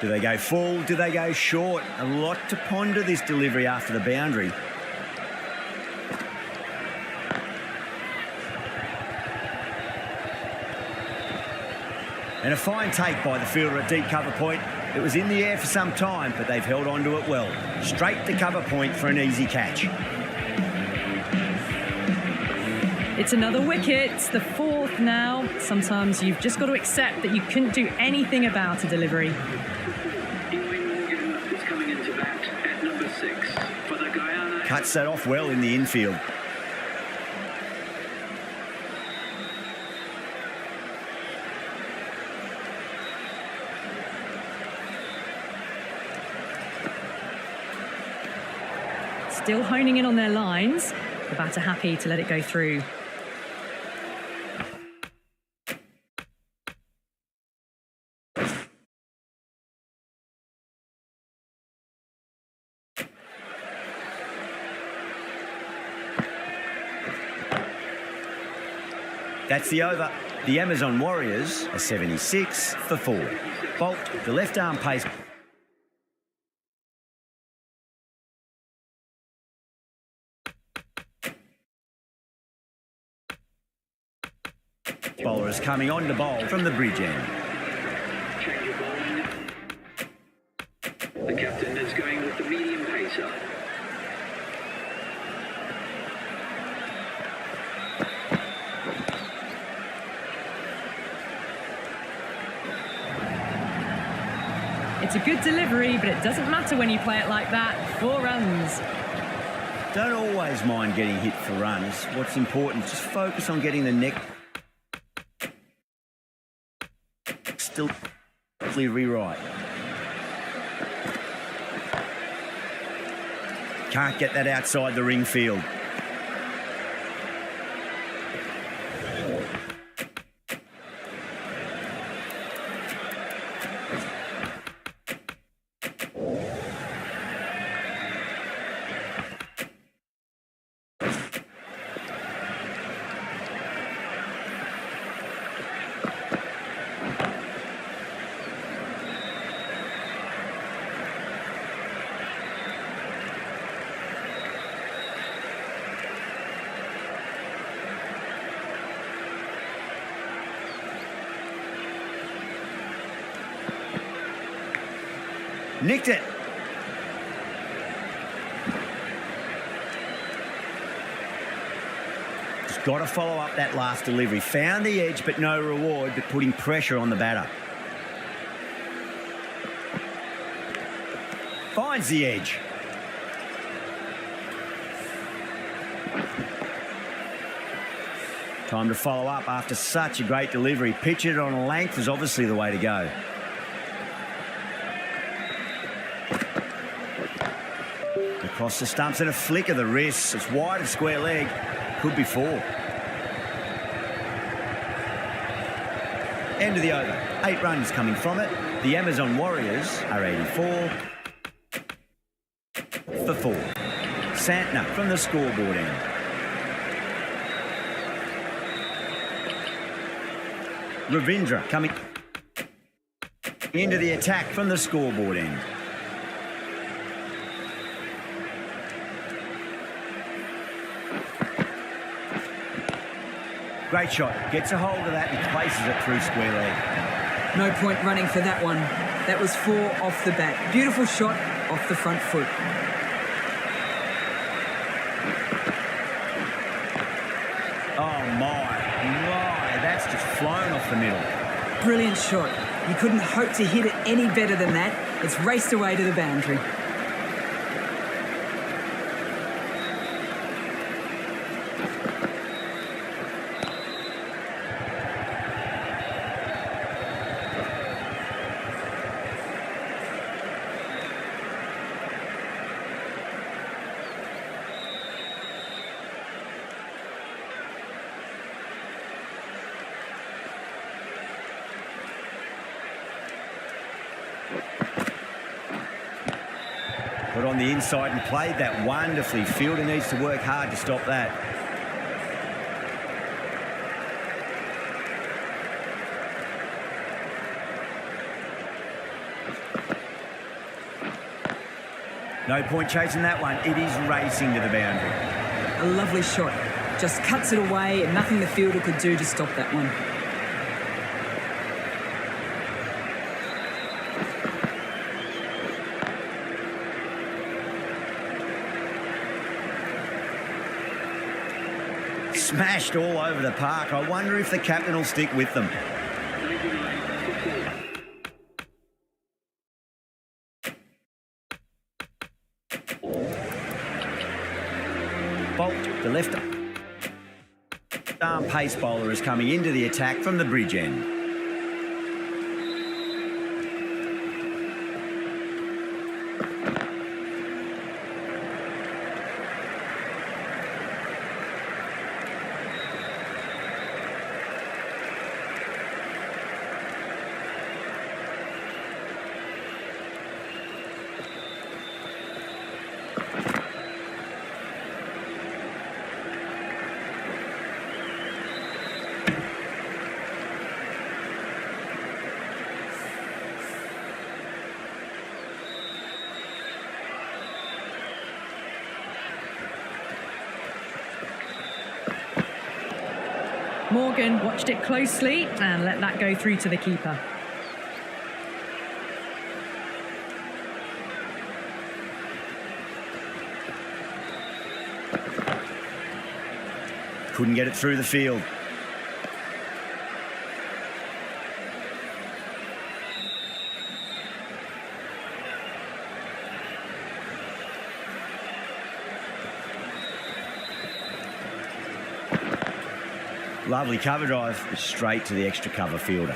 A: Do they go full? Do they go short? A lot to ponder this delivery after the boundary. And a fine take by the fielder at deep cover point. It was in the air for some time, but they've held on to it well. Straight to cover point for an easy catch.
B: It's another wicket, the fourth now. Sometimes you've just got to accept that you couldn't do anything about a delivery.
A: Cuts that off well in the infield.
B: Still honing in on their lines. The batter happy to let it go through.
A: That's the over. The Amazon Warriors are 76 for 4. Bolt, the left arm pace. Bowler is coming on to bowl from the bridge end.
C: Change of bowling. The captain is going with the medium pacer.
B: It's a good delivery, but it doesn't matter when you play it like that. 4 runs.
A: Don't always mind getting hit for runs. What's important is just focus on getting the neck still rewrite. Can't get that outside the ring field. Nicked it. Just got to follow up that last delivery. Found the edge, but no reward, but putting pressure on the batter. Finds the edge. Time to follow up after such a great delivery. Pitch it on length is obviously the way to go. Across the stumps and a flick of the wrist. It's wide of square leg. Could be 4. End of the over. 8 runs coming from it. The Amazon Warriors are 84 for 4. Santner from the scoreboard end. Ravindra coming into the attack from the scoreboard end. Great shot. Gets a hold of that and places it through square leg.
E: No point running for that one. That was 4 off the bat. Beautiful shot off the front foot.
A: Oh, my. That's just flown off the middle.
E: Brilliant shot. You couldn't hope to hit it any better than that. It's raced away to the boundary.
A: Got on the inside and played that wonderfully. Fielder needs to work hard to stop that. No point chasing that one. It is racing to the boundary.
E: A lovely shot. Just cuts it away and nothing the fielder could do to stop that one.
A: Smashed all over the park. I wonder if the captain will stick with them. Bolt, the left arm pace bowler, is coming into the attack from the bridge end.
B: Morgan watched it closely and let that go through to the keeper.
A: Couldn't get it through the field. Lovely cover drive, straight to the extra cover fielder.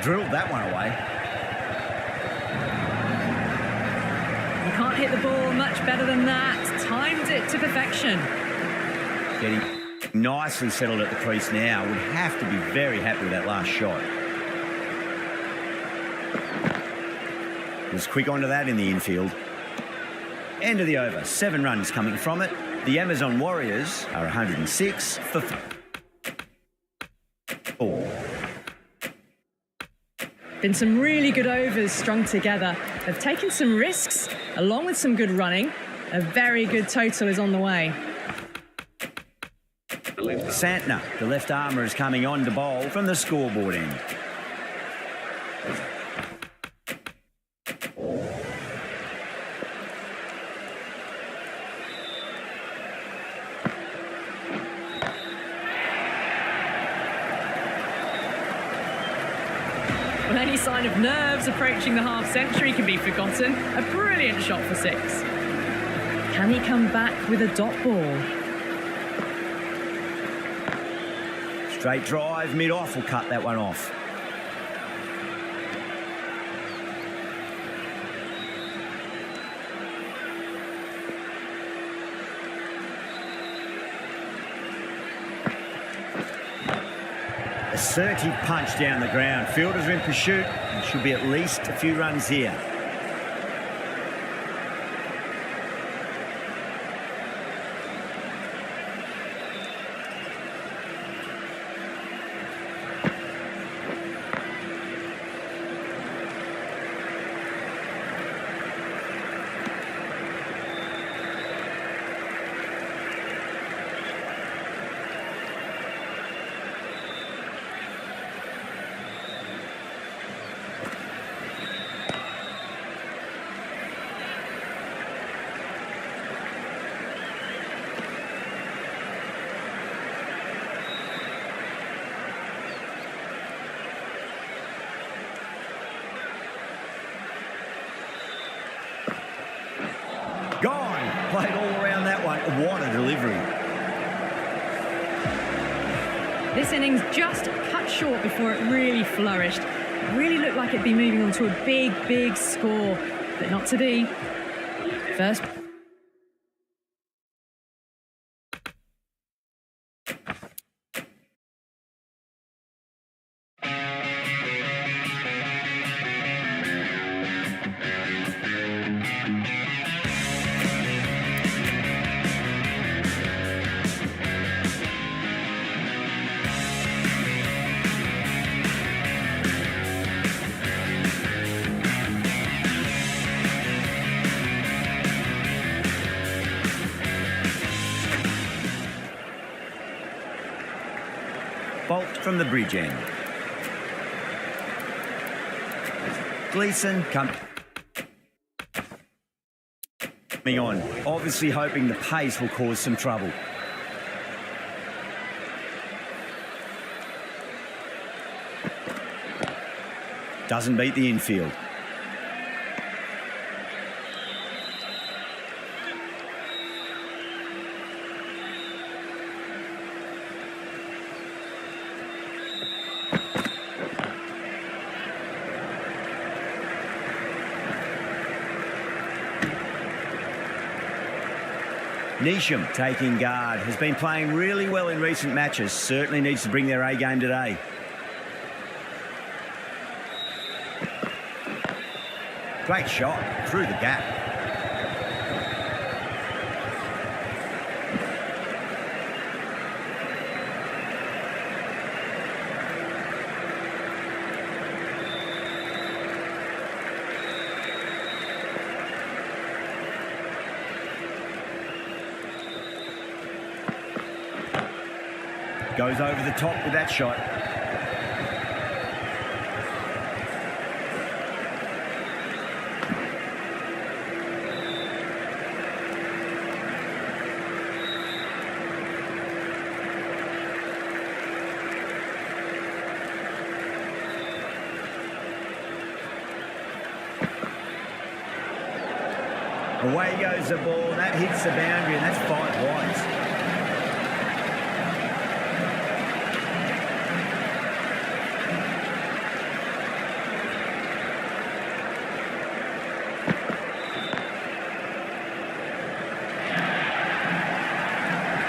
A: Drilled that one away.
B: You can't hit the ball much better than that. Timed it to perfection.
A: Getting nicely settled at the crease now. Would have to be very happy with that last shot. Was quick onto that in the infield. End of the over. 7 runs coming from it. The Amazon Warriors are 106 for 4.
B: Been some really good overs strung together. They've taken some risks along with some good running. A very good total is on the way.
A: Santner, the left armour, is coming on to bowl from the scoreboard end.
B: Well, any sign of nerves approaching the half-century can be forgotten. A brilliant shot for 6. Can he come back with a dot ball?
A: Straight drive, mid-off will cut that one off. Assertive punch down the ground. Fielders are in pursuit and should be at least a few runs here. Gone. Played all around that one. What a delivery.
B: This innings just cut short before it really flourished. It really looked like it'd be moving on to a big, big score, but not to be. First.
A: Bolt from the bridge end. Gleeson coming on, obviously hoping the pace will cause some trouble. Doesn't beat the infield. Neesham taking guard, has been playing really well in recent matches, certainly needs to bring their A game today. Great shot through the gap. Goes over the top with that shot. Away goes the ball. That hits the boundary, and that's 5 wides.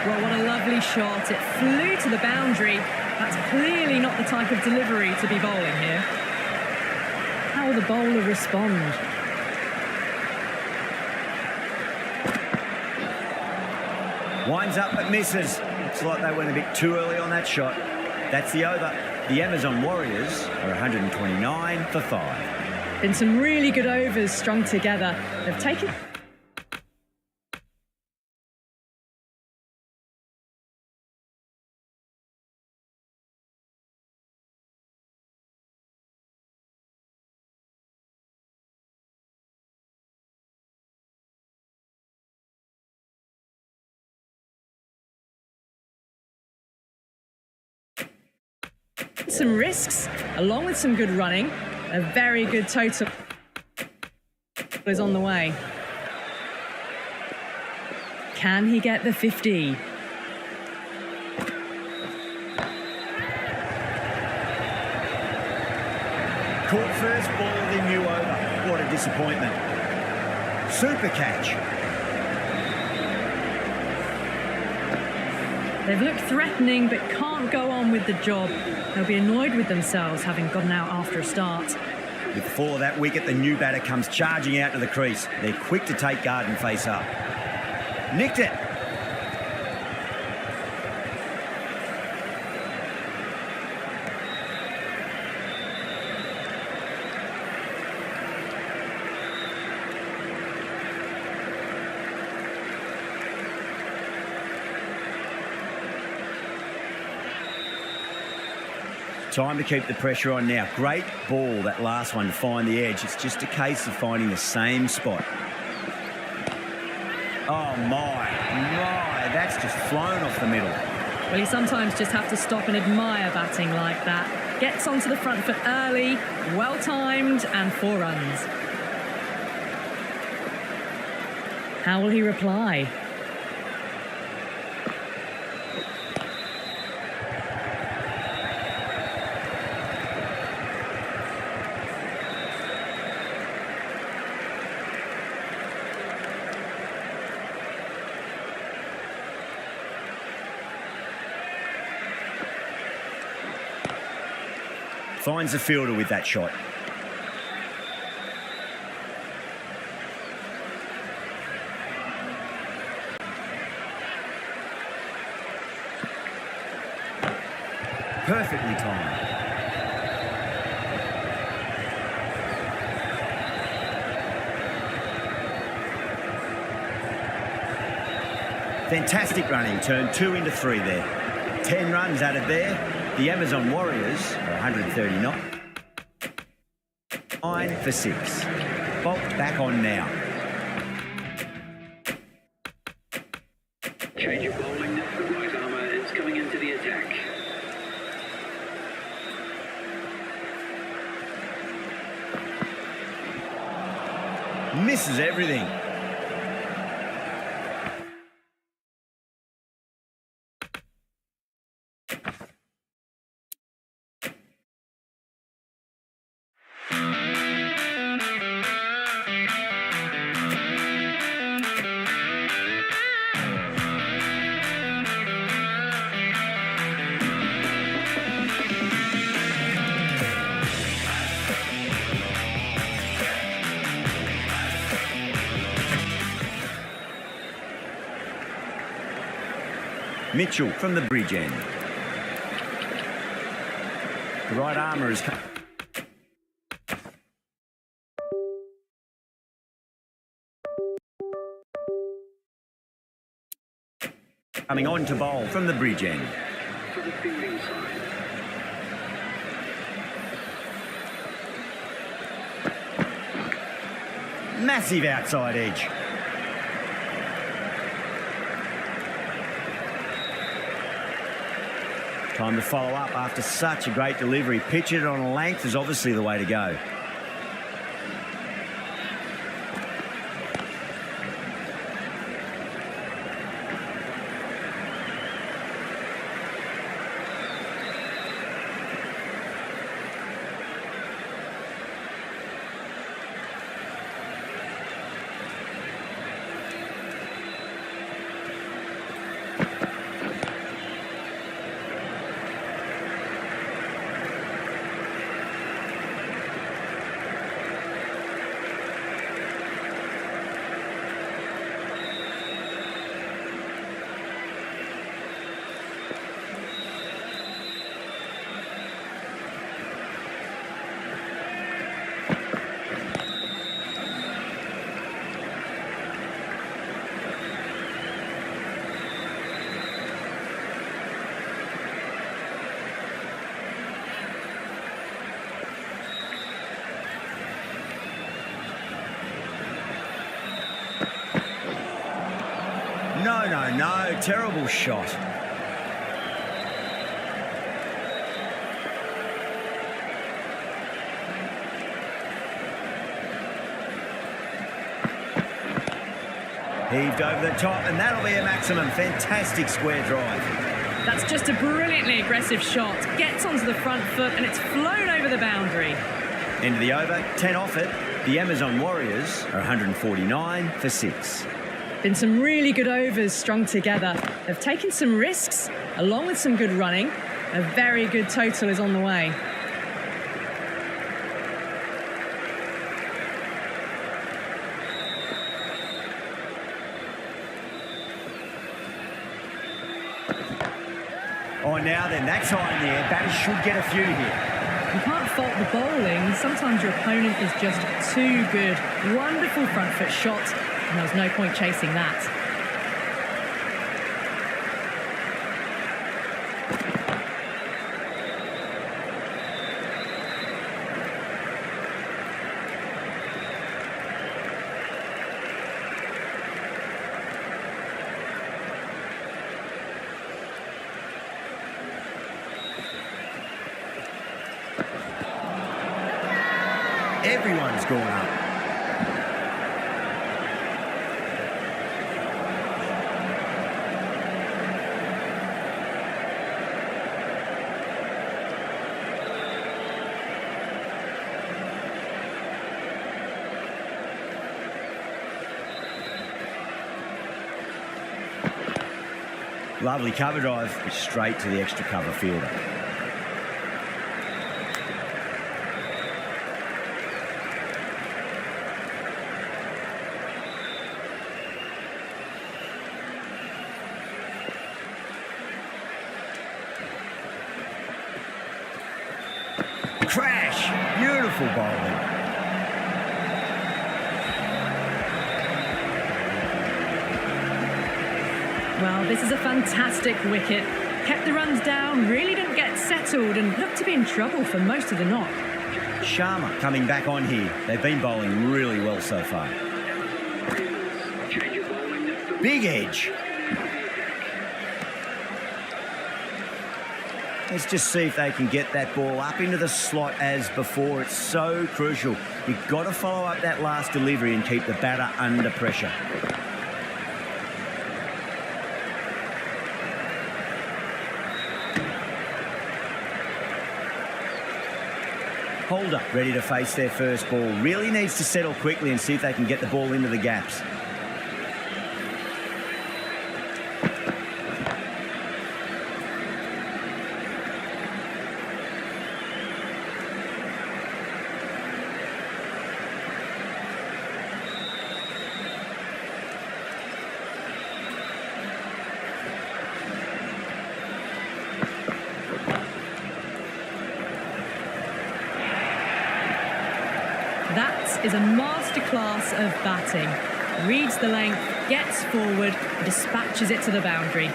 B: Well, what a lovely shot. It flew to the boundary. That's clearly not the type of delivery to be bowling here. How will the bowler respond?
A: Winds up but misses. Looks like they went a bit too early on that shot. That's the over. The Amazon Warriors are 129 for 5.
B: Been some really good overs strung together. They've taken... some risks, along with some good running. A very good total is on the way. Can he get the 50?
A: Caught first ball of the new over. What a disappointment. Super catch.
B: They've looked threatening but can't go on with the job. They'll be annoyed with themselves having gotten out after a start.
A: With the fall of that wicket, the new batter comes charging out to the crease. They're quick to take guard and face up. Nicked it. Time to keep the pressure on now. Great ball, that last one, to find the edge. It's just a case of finding the same spot. Oh, my. That's just flown off the middle.
B: Well, you sometimes just have to stop and admire batting like that. Gets onto the front foot early, well-timed, and 4 runs. How will he reply?
A: Finds the fielder with that shot. Perfectly timed. Fantastic running. Turn 2 into 3 there. 10 runs out of there. The Amazon Warriors are 139. 9 for 6. Bolt back on now.
C: Change of bowling now. The right armour is coming into the attack.
A: Misses everything. Mitchell from the bridge end. The right armour is coming on to bowl from the bridge end.
C: For the fielding side.
A: Massive outside edge. Time to follow up after such a great delivery. Pitch it on a length is obviously the way to go. No. Terrible shot. Heaved over the top, and that'll be a maximum. Fantastic square drive.
B: That's just a brilliantly aggressive shot. Gets onto the front foot and it's flown over the boundary.
A: End of the over, 10 off it. The Amazon Warriors are 149 for 6.
B: Been some really good overs strung together. They've taken some risks, along with some good running. A very good total is on the way.
A: Oh, now then, that's high in the air. Batters should get a few here.
B: You can't fault the bowling. Sometimes your opponent is just too good. Wonderful front foot shot, and there was no point chasing that.
A: Everyone's gone up. Lovely cover drive, straight to the extra cover fielder. Crash! Beautiful bowling.
B: Well, this is a fantastic wicket. Kept the runs down, really didn't get settled and looked to be in trouble for most of the knock.
A: Sharma coming back on here. They've been bowling really well so far. Big edge. Let's just see if they can get that ball up into the slot as before. It's so crucial. You've got to follow up that last delivery and keep the batter under pressure. Holder ready to face their first ball. Really needs to settle quickly and see if they can get the ball into the gaps.
B: That is a masterclass of batting. Reads the length, gets forward, dispatches it to the boundary.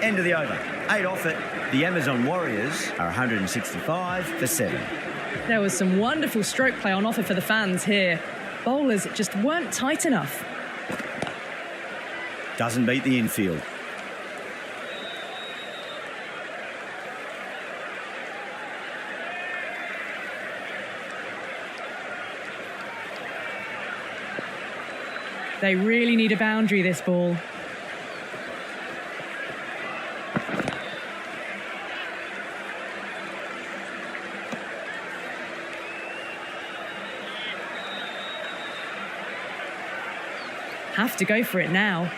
A: End of the over. 8 off it. The Amazon Warriors are 165 for 7.
B: There was some wonderful stroke play on offer for the fans here. Bowlers just weren't tight enough.
A: Doesn't beat the infield.
B: They really need a boundary, this ball. Have to go for it now.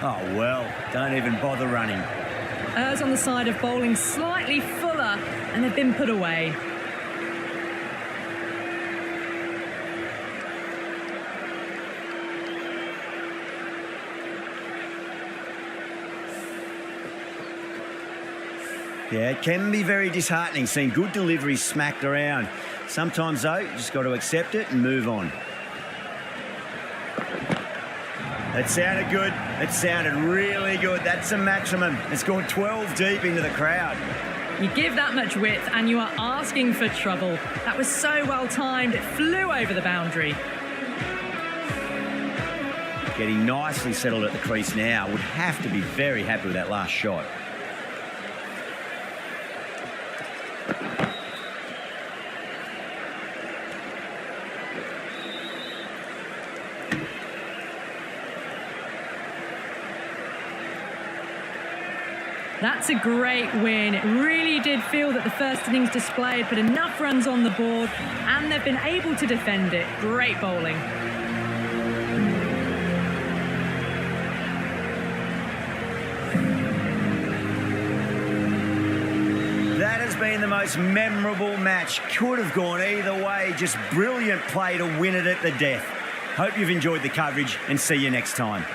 A: Oh, well, don't even bother running.
B: Errs on the side of bowling slightly fuller, and they've been put away.
A: Yeah, it can be very disheartening seeing good deliveries smacked around. Sometimes, though, you just got to accept it and move on. That sounded good. It sounded really good. That's a maximum. It's gone 12 deep into the crowd.
B: You give that much width and you are asking for trouble. That was so well timed, it flew over the boundary.
A: Getting nicely settled at the crease now. Would have to be very happy with that last shot.
B: That's a great win. It really did feel that the first innings display had put enough runs on the board and they've been able to defend it. Great bowling.
A: That has been the most memorable match. Could have gone either way. Just brilliant play to win it at the death. Hope you've enjoyed the coverage and see you next time.